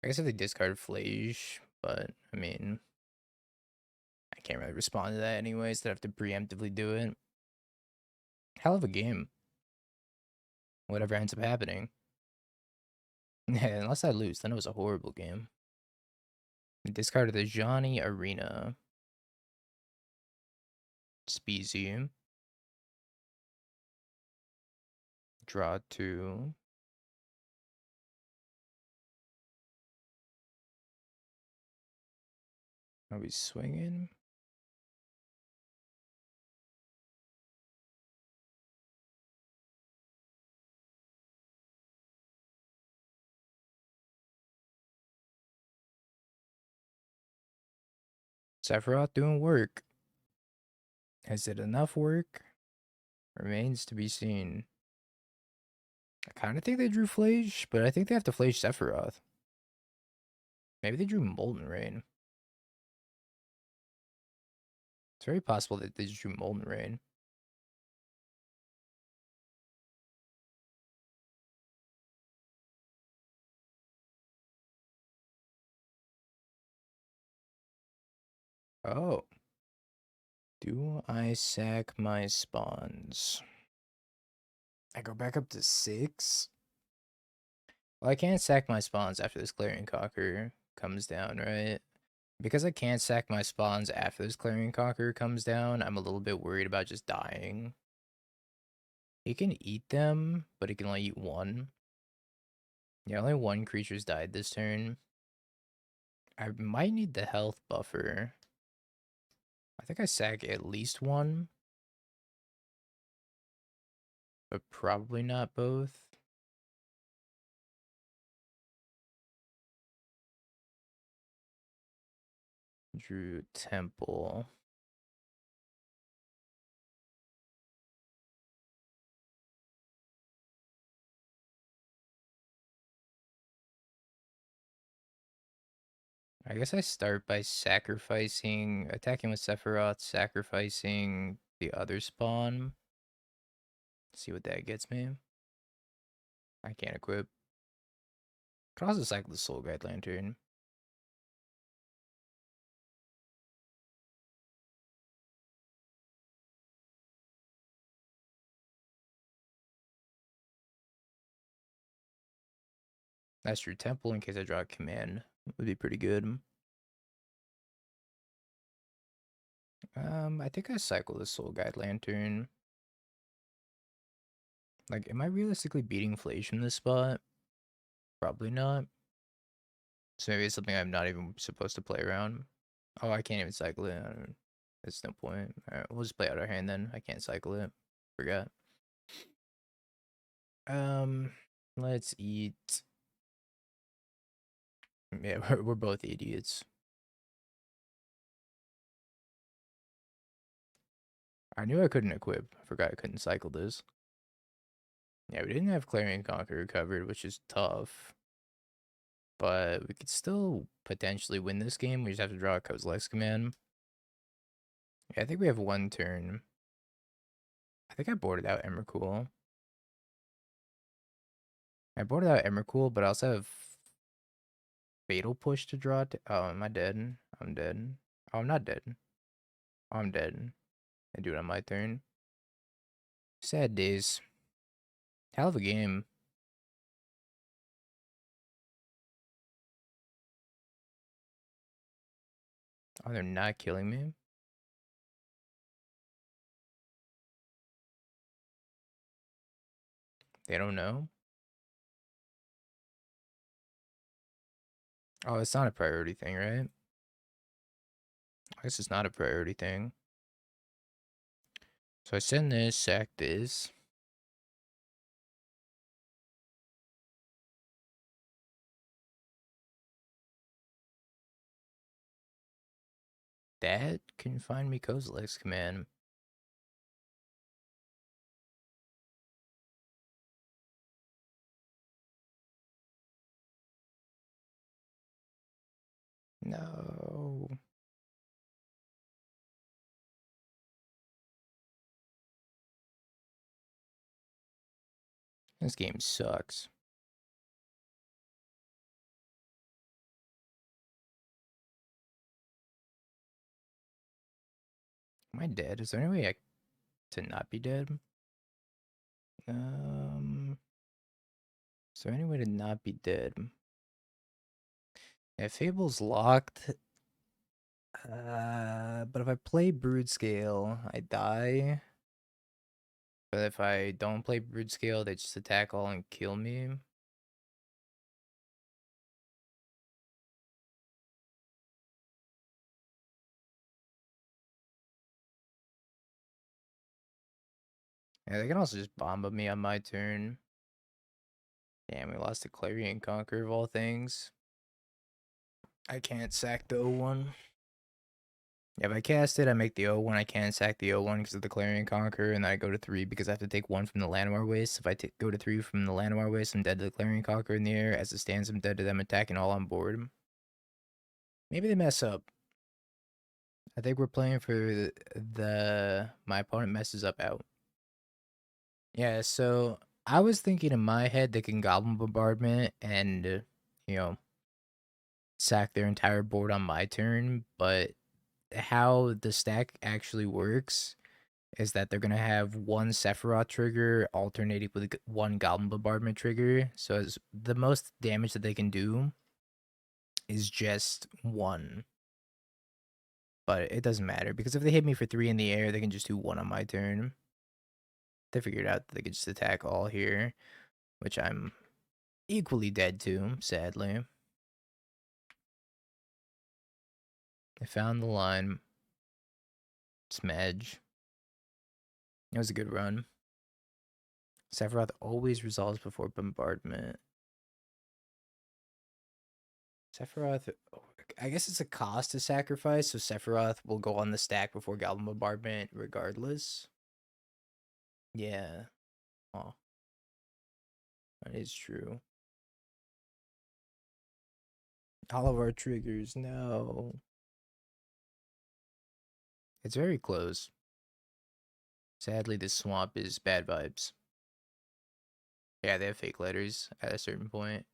I guess if they discard Flage, but I mean, I can't really respond to that anyways. They have to preemptively do it. Hell of a game. Whatever ends up happening. Yeah, unless I lose, then it was a horrible game. Discarded the Johnny Arena. Species. Draw 2. Are we swinging? Sephiroth doing work. Is it enough work? Remains to be seen. I kind of think they drew Flage, but I think they have to Flage Sephiroth. Maybe they drew Molten Rain. It's very possible that they just drew Molten Rain. Oh. Do I sack my spawns? I go back up to 6? Well, I can't sack my spawns after this Glaring Conqueror comes down, right? Because I can't sack my spawns after this Glaring Conqueror comes down, I'm a little bit worried about just dying. He can eat them, but he can only eat one. Yeah, only one creature's died this turn. I might need the health buffer. I think I sack at least one. But probably not both. Drew Temple. I guess I start by attacking with Sephiroth, sacrificing the other spawn. See what that gets me. I can't equip. Could also cycle the Soul Guide Lantern. That's Drew Temple in case I draw a command. Would be pretty good. I think I cycle the Soul Guide Lantern. Like, am I realistically beating Flage from this spot? Probably not. So maybe it's something I'm not even supposed to play around. Oh, I can't even cycle it. There's no point. Alright, we'll just play out our hand then. I can't cycle it. Forgot. Let's eat. Yeah, we're both idiots. I knew I couldn't equip. I forgot I couldn't cycle this. Yeah, we didn't have Clarion Conqueror covered, which is tough. But we could still potentially win this game. We just have to draw a Kozilek's command. Yeah, I think we have one turn. I think I boarded out Emrakul. I boarded out Emrakul, but I also have Fatal Push to draw. Oh, am I dead? I'm dead. Oh, I'm not dead. Oh, I'm dead. I do it on my turn. Sad days. Hell of a game. Oh, they're not killing me. They don't know. Oh, it's not a priority thing, right? I guess it's not a priority thing. So I send this, sack this. That can find me Kozilek's command. No. This game sucks. Am I dead? Is there any way to not be dead? Is there any way to not be dead? Yeah, Fable's locked. But if I play Broodscale, I die. But if I don't play Broodscale, they just attack all and kill me. Yeah, they can also just bomb me on my turn. Damn, we lost to Clarion Conquer of all things. I can't sack the 0-1. Yeah, if I cast it, I make the 0-1. I can't sack the 0-1 because of the Clarion Conquer, and then I go to 3 because I have to take 1 from the Llanowar Wastes. If I go to 3 from the Llanowar Wastes, I'm dead to the Clarion Conquer in the air. As it stands, I'm dead to them attacking all on board. Maybe they mess up. I think we're playing for my opponent messes up out. Yeah, so I was thinking in my head they can Goblin Bombardment and, you know, sack their entire board on my turn, but how the stack actually works is that they're gonna have one Sephiroth trigger alternating with one Goblin Bombardment trigger. So as the most damage that they can do is just 1. But it doesn't matter because if they hit me for 3 in the air, they can just do 1 on my turn. They figured out that they could just attack all here, which I'm equally dead to, sadly. I found the line. Smedge. It was a good run. Sephiroth always resolves before bombardment. Sephiroth, I guess it's a cost to sacrifice, so Sephiroth will go on the stack before Goblin Bombardment regardless. Yeah. Oh. That is true. All of our triggers, no. It's very close. Sadly, this swamp is bad vibes. Yeah, they have fake letters at a certain point.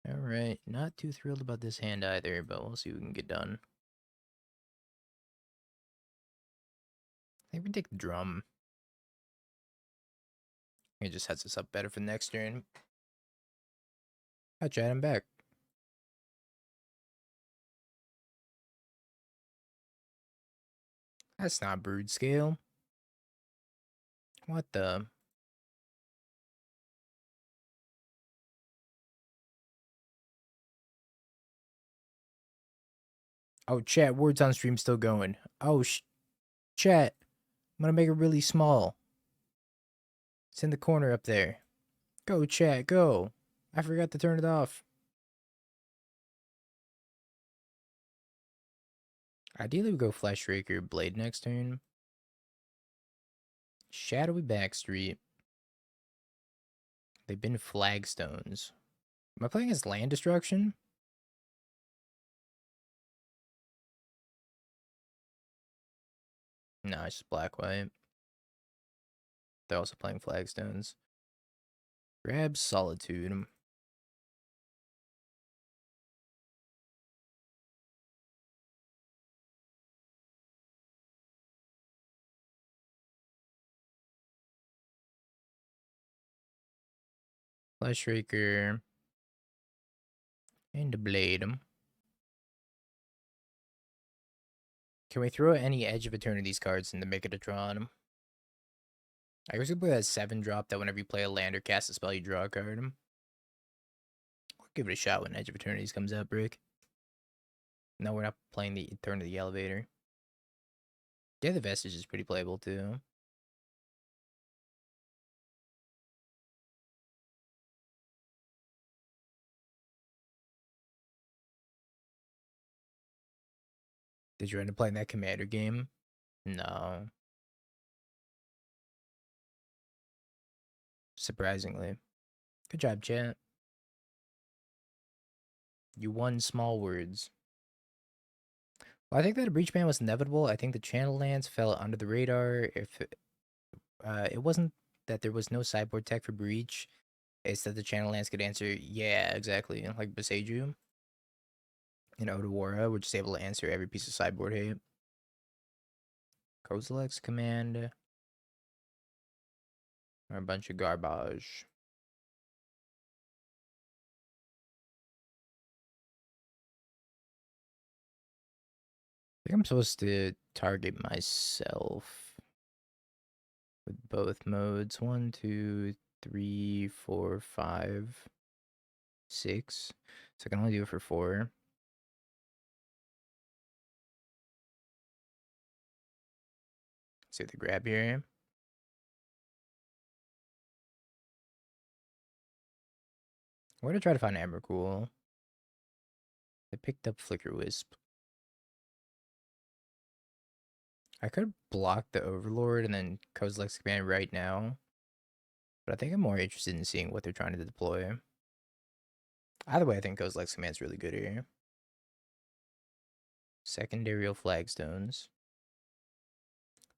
Alright, not too thrilled about this hand either, but we'll see what we can get done. I think we take the drum. It just sets us up better for the next turn. Hi, Chad, I'm back. That's not Broodscale. What the? Oh, chat, words on stream still going. Oh, chat, I'm gonna make it really small. It's in the corner up there. Go, chat, go. I forgot to turn it off. Ideally, we go Fleshraker Blade next turn. Shadowy Backstreet. They've been Flagstones. Am I playing as Land Destruction? No, it's just black-white. They're also playing Flagstones. Grab Solitude. Fleshraker. And a Blade. Can we throw any Edge of Eternity's cards into Megatron? I guess we play that 7-drop that whenever you play a land or cast a spell, you draw a card. We'll give it a shot when Edge of Eternities comes out, Brick. No, we're not playing the Turn of the Elevator. Yeah, the Vestige is pretty playable, too. Did you end up playing that Commander game? No. Surprisingly. Good job, chat. You won small words. Well, I think that a breach ban was inevitable. I think the channel lands fell under the radar. If it wasn't that there was no sideboard tech for breach, it's that the channel lands could answer, yeah, exactly. Like Boseiju and Odawara were just able to answer every piece of sideboard hate. Kozilek's command are a bunch of garbage. I think I'm supposed to target myself with both modes. 1, 2, 3, 4, 5, 6. So I can only do it for 4. See what they grab here. I'm going to try to find Emrakul. I picked up Flicker Wisp. I could block the Overlord and then Kozilek's command right now. But I think I'm more interested in seeing what they're trying to deploy. Either way, I think Kozilek's command's really good here. Secondary flagstones.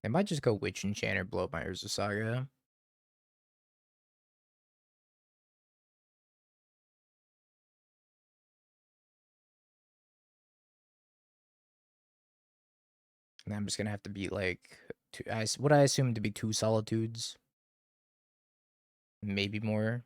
They might just go Witch Enchanter, blow up my Urza Saga. And I'm just gonna have to beat like what I assume to be 2 Solitudes. Maybe more.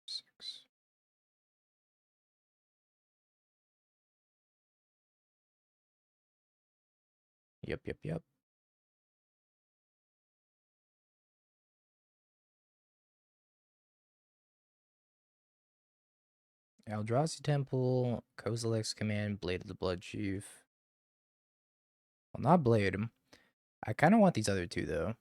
Six. Yep. Eldrazi Temple, Kozilek's command, Blade of the Bloodchief. Well, not Blade. I kind of want these other 2, though.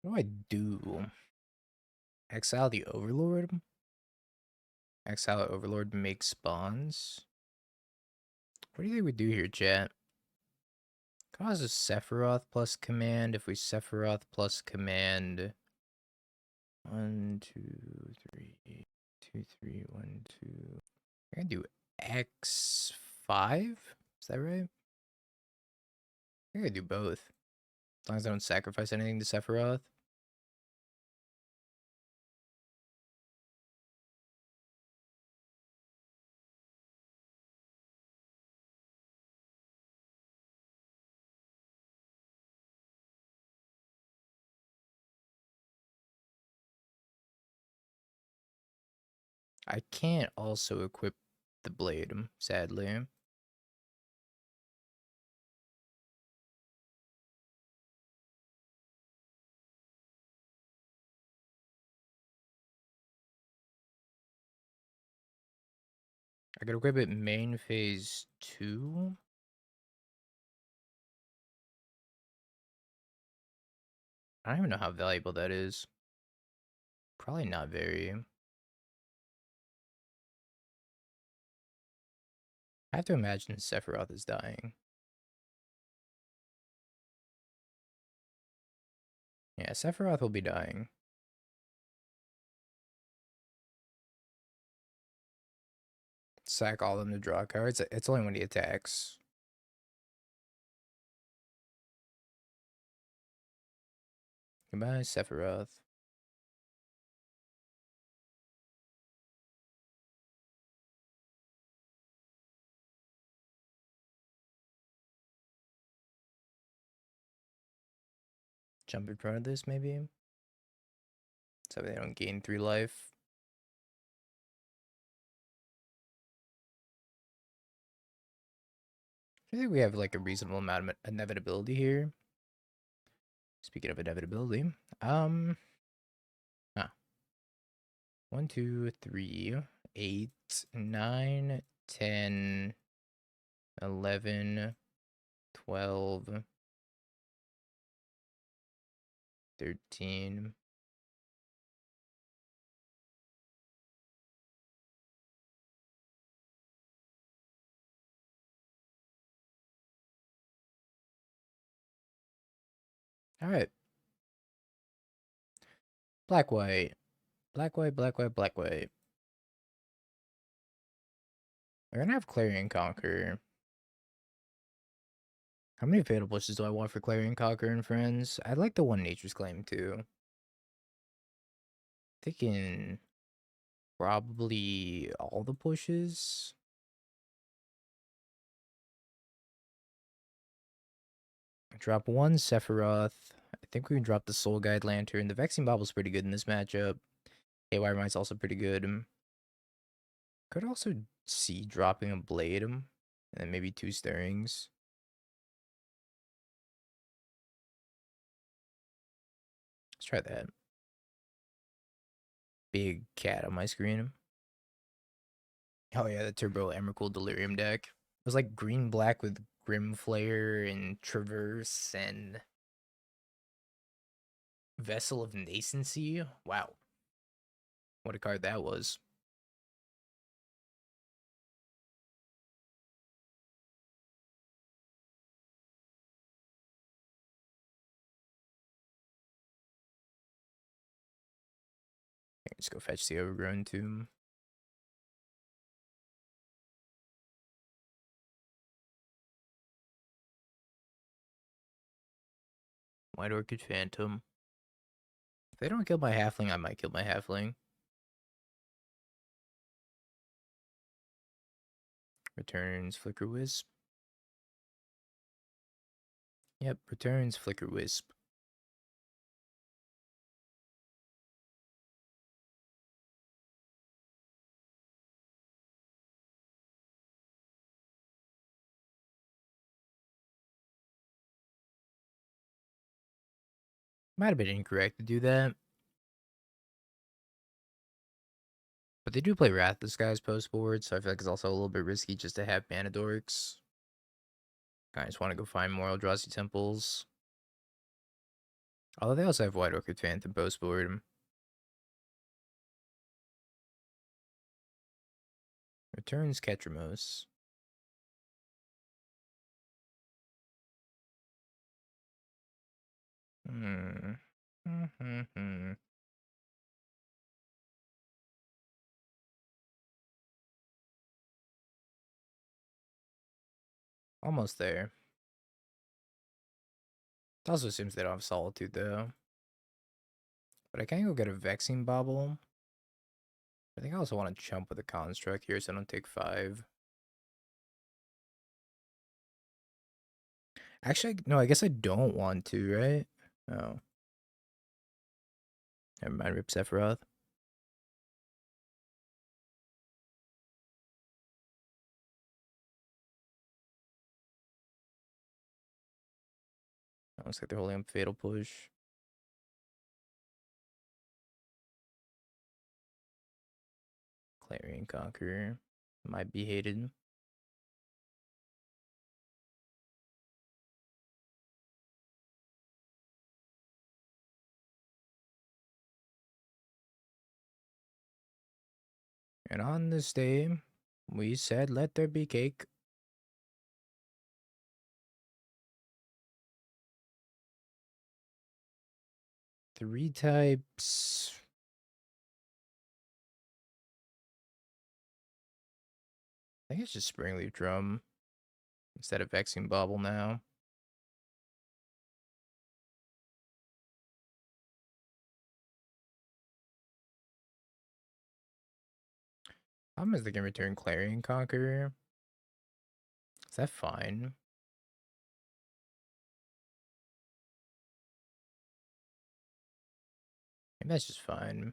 What do I do? Exile the Overlord? Exile the Overlord to make spawns? What do you think we do here, chat? Causes Sephiroth plus command. If we Sephiroth plus command... 1, 2, 3, 2, 3, 1, 2. I can do X5? Is that right? I think I do both. As long as I don't sacrifice anything to Sephiroth. I can't also equip the blade, sadly. I could equip it main phase 2. I don't even know how valuable that is. Probably not very. I have to imagine Sephiroth is dying. Yeah, Sephiroth will be dying. Sack all of them to draw cards. It's only when he attacks. Goodbye, Sephiroth. Jump in front of this, maybe? So they don't gain 3 life. I think we have like a reasonable amount of inevitability here. Speaking of inevitability, huh. 1, 2, 3, 8, 9, 10. 11, 12, 13. All right. Black, white. Black, white, black, white, black, white. We're gonna have Clarion Conqueror. How many Fatal Pushes do I want for Clarion Conqueror and Friends? I'd like the one Nature's Claim too. Thinking probably all the pushes. Drop one Sephiroth. I think we can drop the Soul Guide Lantern. The Vexing Bauble's pretty good in this matchup. Haywire Mite's also pretty good. Could also see dropping a Blade, and then maybe two Stirrings. Let's try that. Big cat on my screen. Oh yeah, the Turbo Emrakul Delirium deck. It was like green-black with Grim Flare and Traverse and Vessel of Nascency. Wow. What a card that was. Let's go fetch the Overgrown Tomb. White Orchid Phantom. If they don't kill my Halfling, I might kill my Halfling. Returns Flicker Wisp. Yep, returns Flicker Wisp. Might have been incorrect to do that. But they do play Wrath Disguise post board, so I feel like it's also a little bit risky just to have Mana Dorks. I just want to go find more Eldrazi Temples. Although they also have White Orchid Phantom post board. Returns Ketramos. Almost there. It also assumes they don't have Solitude, though. But I can go get a Vexing Bauble. I think I also want to chump with a Construct here so I don't take 5. Actually, no, I guess I don't want to, right? Oh. Never mind, rip Sephiroth. Looks like they're holding up Fatal Push. Clarion Conqueror. Might be hated. And on this day, we said, let there be cake. Three types. I think it's just Springleaf Drum instead of Vexing Bauble now. Problem is they can return Clarion Conqueror. Is that fine? Maybe that's just fine.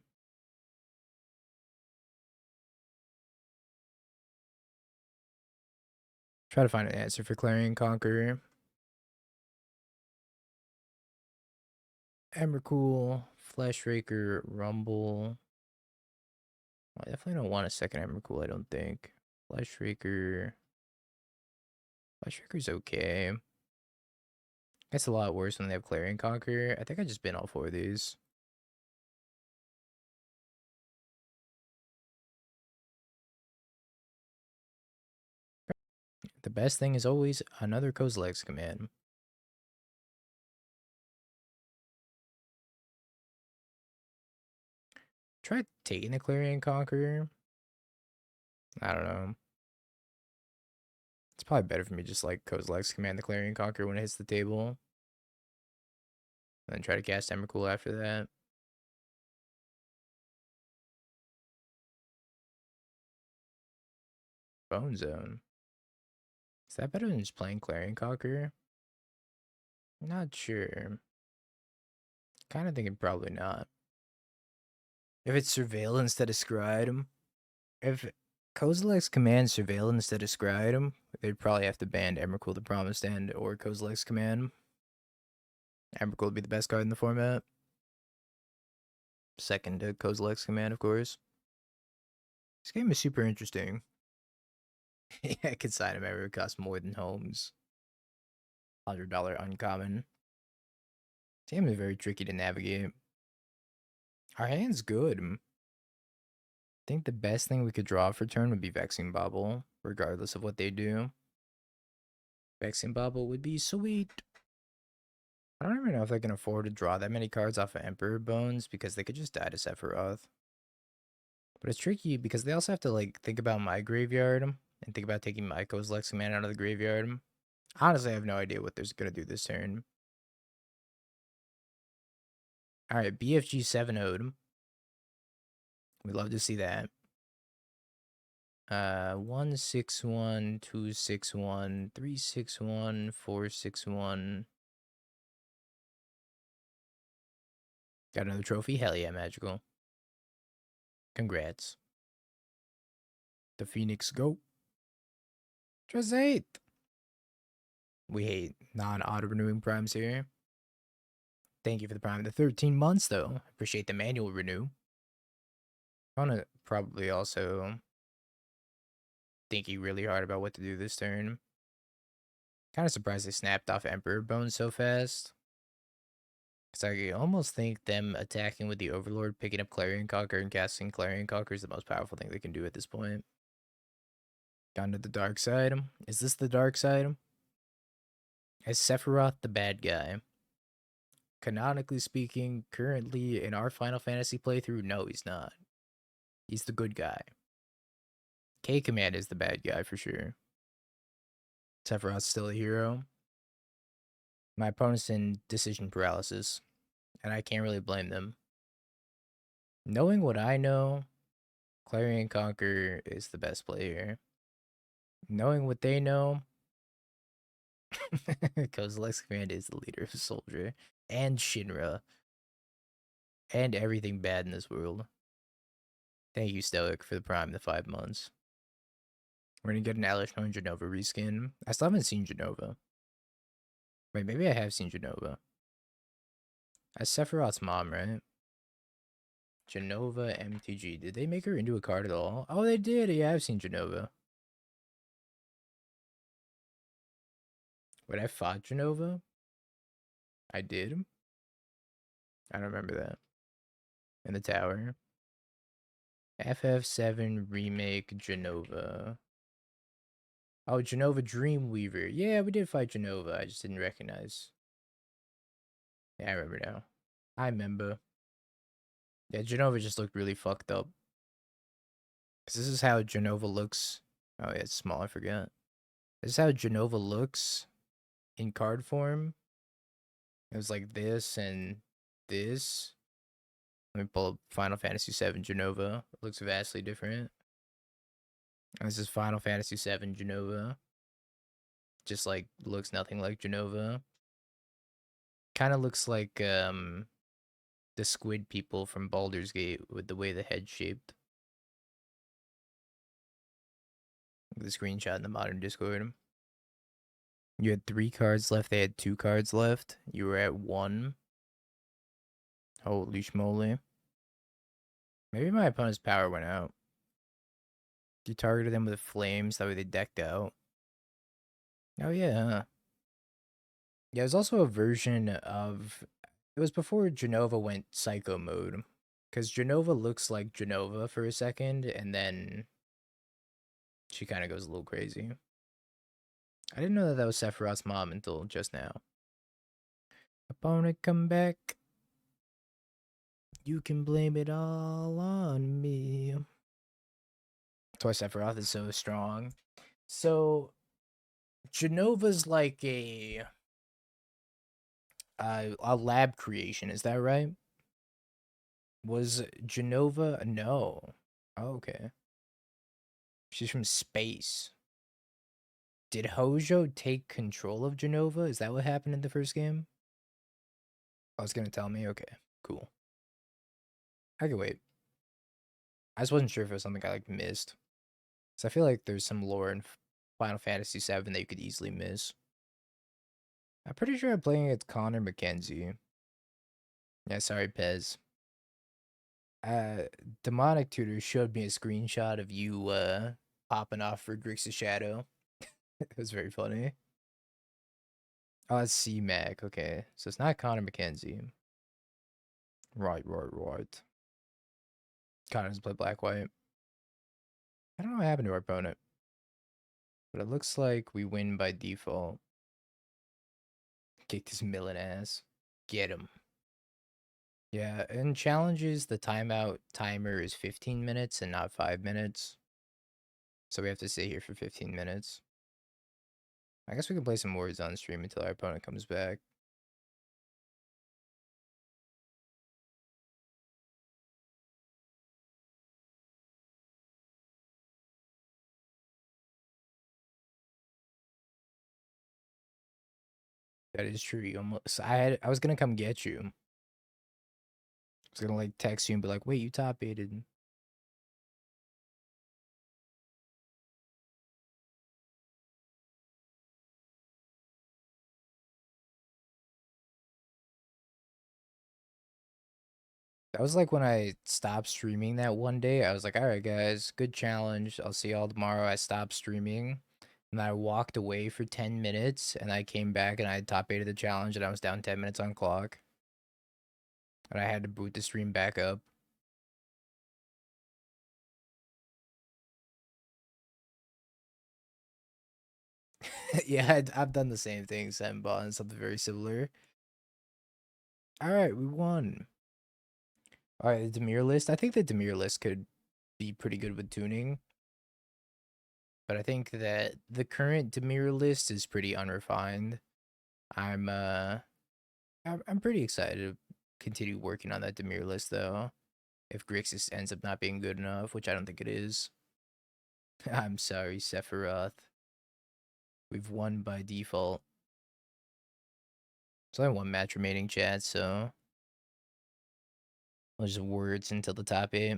Try to find an answer for Clarion Conqueror. Emrakul, Fleshraker, Rumble. I definitely don't want a second Emrakul, I don't think. Fleshraker. Fleshraker's okay. It's a lot worse when they have Clarion Conqueror. I think I just bin all 4 of these. The best thing is always another Kozilek's command. Try taking the Clarion Conqueror. I don't know. It's probably better for me just like Kozilek's command the Clarion Conqueror when it hits the table. And then try to cast Emrakul after that. Bone Zone. Is that better than just playing Clarion Conqueror? Not sure. Kind of thinking probably not. If it's Surveil instead of Scry item, if Kozilek's command Surveil instead of Scry item, they'd probably have to ban Emrakul the Promised End or Kozilek's command. Emrakul would be the best card in the format. Second to Kozilek's command, of course. This game is super interesting. Yeah, I could sign him ever. It costs more than homes. $100 uncommon. This game is very tricky to navigate. Our hand's good. I think the best thing we could draw for turn would be Vexing Bauble, regardless of what they do. Vexing Bauble would be sweet. I don't even know if they can afford to draw that many cards off of Emperor Bones because they could just die to Sephiroth. But it's tricky because they also have to like think about my graveyard and think about taking my Kozilek's command out of the graveyard. Honestly, I have no idea what they're going to do this turn. Alright, BFG 7 Ode. We'd love to see that. 161, 261, 361, 461. Got another trophy? Hell yeah, magical. Congrats. The Phoenix go. Just 8. We hate non-auto renewing primes here. Thank you for the prime. The 13 months though. Appreciate the manual renew. I want to probably also thinking really hard about what to do this turn. Kind of surprised they snapped off Emperor Bones so fast. Because I almost think them attacking with the Overlord, picking up Clarion Conqueror, and casting Clarion Conqueror is the most powerful thing they can do at this point. Gone to the dark side. Is this the dark side? Is Sephiroth the bad guy? Canonically speaking, currently in our Final Fantasy playthrough, no, he's not. He's the good guy. K-Command is the bad guy for sure. Sephiroth's still a hero. My opponent's in decision paralysis, and I can't really blame them. Knowing what I know, Clarion Conqueror is the best player. Knowing what they know, Kozilek's command is the leader of the soldier, and Shinra, and everything bad in this world. Thank you, Stoic, for the prime, the 5 months. We're gonna get an Alish and Genova reskin. I still haven't seen Genova. Wait, maybe I have seen Genova. That's Sephiroth's mom, right? Genova MTG. Did they make her into a card at all? Oh, they did. Yeah, I've seen Genova. Wait, I fought Genova? I did? I don't remember that. In the tower. FF7 Remake Genova. Oh, Genova Dreamweaver. Yeah, we did fight Genova. I just didn't recognize. Yeah, I remember now. I remember. Yeah, Genova just looked really fucked up. Because this is how Genova looks. Oh, yeah, it's small. I forgot. This is how Genova looks in card form. It was like this and this. Let me pull up Final Fantasy VII Genova. It looks vastly different. And this is Final Fantasy VII Genova. Just like looks nothing like Genova. Kind of looks like the squid people from Baldur's Gate with the way the head's shaped. Look at the screenshot in the modern Discord. You had 3 cards left. They had 2 cards left. You were at 1. Holy schmoly. Maybe my opponent's power went out. You targeted them with flames, that way they decked out. Oh yeah. Yeah, there's also a version of it was before Genova went psycho mode. Because Genova looks like Genova for a second, and then she kind of goes a little crazy. I didn't know that that was Sephiroth's mom until just now. Opponent come back. You can blame it all on me. That's why Sephiroth is so strong. So, Genova's like a lab creation, is that right? Was Genova? No. Oh, okay. She's from space. Did Hojo take control of Genova? Is that what happened in the first game? I was gonna tell me? Okay, cool. I can wait. I just wasn't sure if it was something I like missed. So I feel like there's some lore in Final Fantasy VII that you could easily miss. I'm pretty sure I'm playing against Connor McKenzie. Yeah, sorry, Pez. Demonic Tutor showed me a screenshot of you popping off for Grixis Shadow. It was very funny. Oh, that's C-Mac. Okay, so it's not Connor McKenzie. Right. Connor doesn't play Black-White. I don't know what happened to our opponent. But it looks like we win by default. Kick this Millen ass. Get him. Yeah, in challenges, the timeout timer is 15 minutes and not 5 minutes. So we have to stay here for 15 minutes. I guess we can play some words on stream until our opponent comes back. That is true. You almost I was gonna come get you. I was gonna like text you and be like, wait, you top baited. That was like when I stopped streaming that one day. I was like, all right, guys, good challenge. I'll see y'all tomorrow. I stopped streaming. And I walked away for 10 minutes. And I came back and I top 8 of the challenge. And I was down 10 minutes on clock. And I had to boot the stream back up. Yeah, I've done the same thing, Sembot, and something very similar. All right, we won. All right, the Demir list. I think the Demir list could be pretty good with tuning. But I think that the current Demir list is pretty unrefined. I'm pretty excited to continue working on that Demir list though. If Grixis ends up not being good enough, which I don't think it is. I'm sorry, Sephiroth. We've won by default. There's only one match remaining, chat, so we'll just words until the top 8.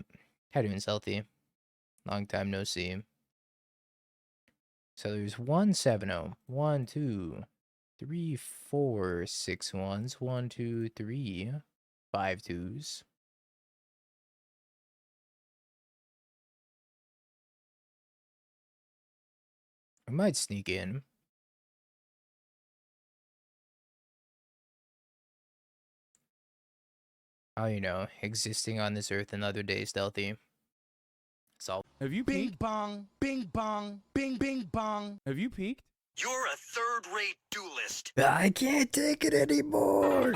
How doing, Healthy? Long time no see. So there's 1-7-0. 1, 2, 3, 4, 6 ones. 1, 2, 3, 5 twos. I might sneak in. Oh, you know, existing on this earth another day, Stealthy. So Have you Bing peeked? bong, bing bong, bing bing bong. Have you peeked? You're a third-rate duelist. I can't take it anymore.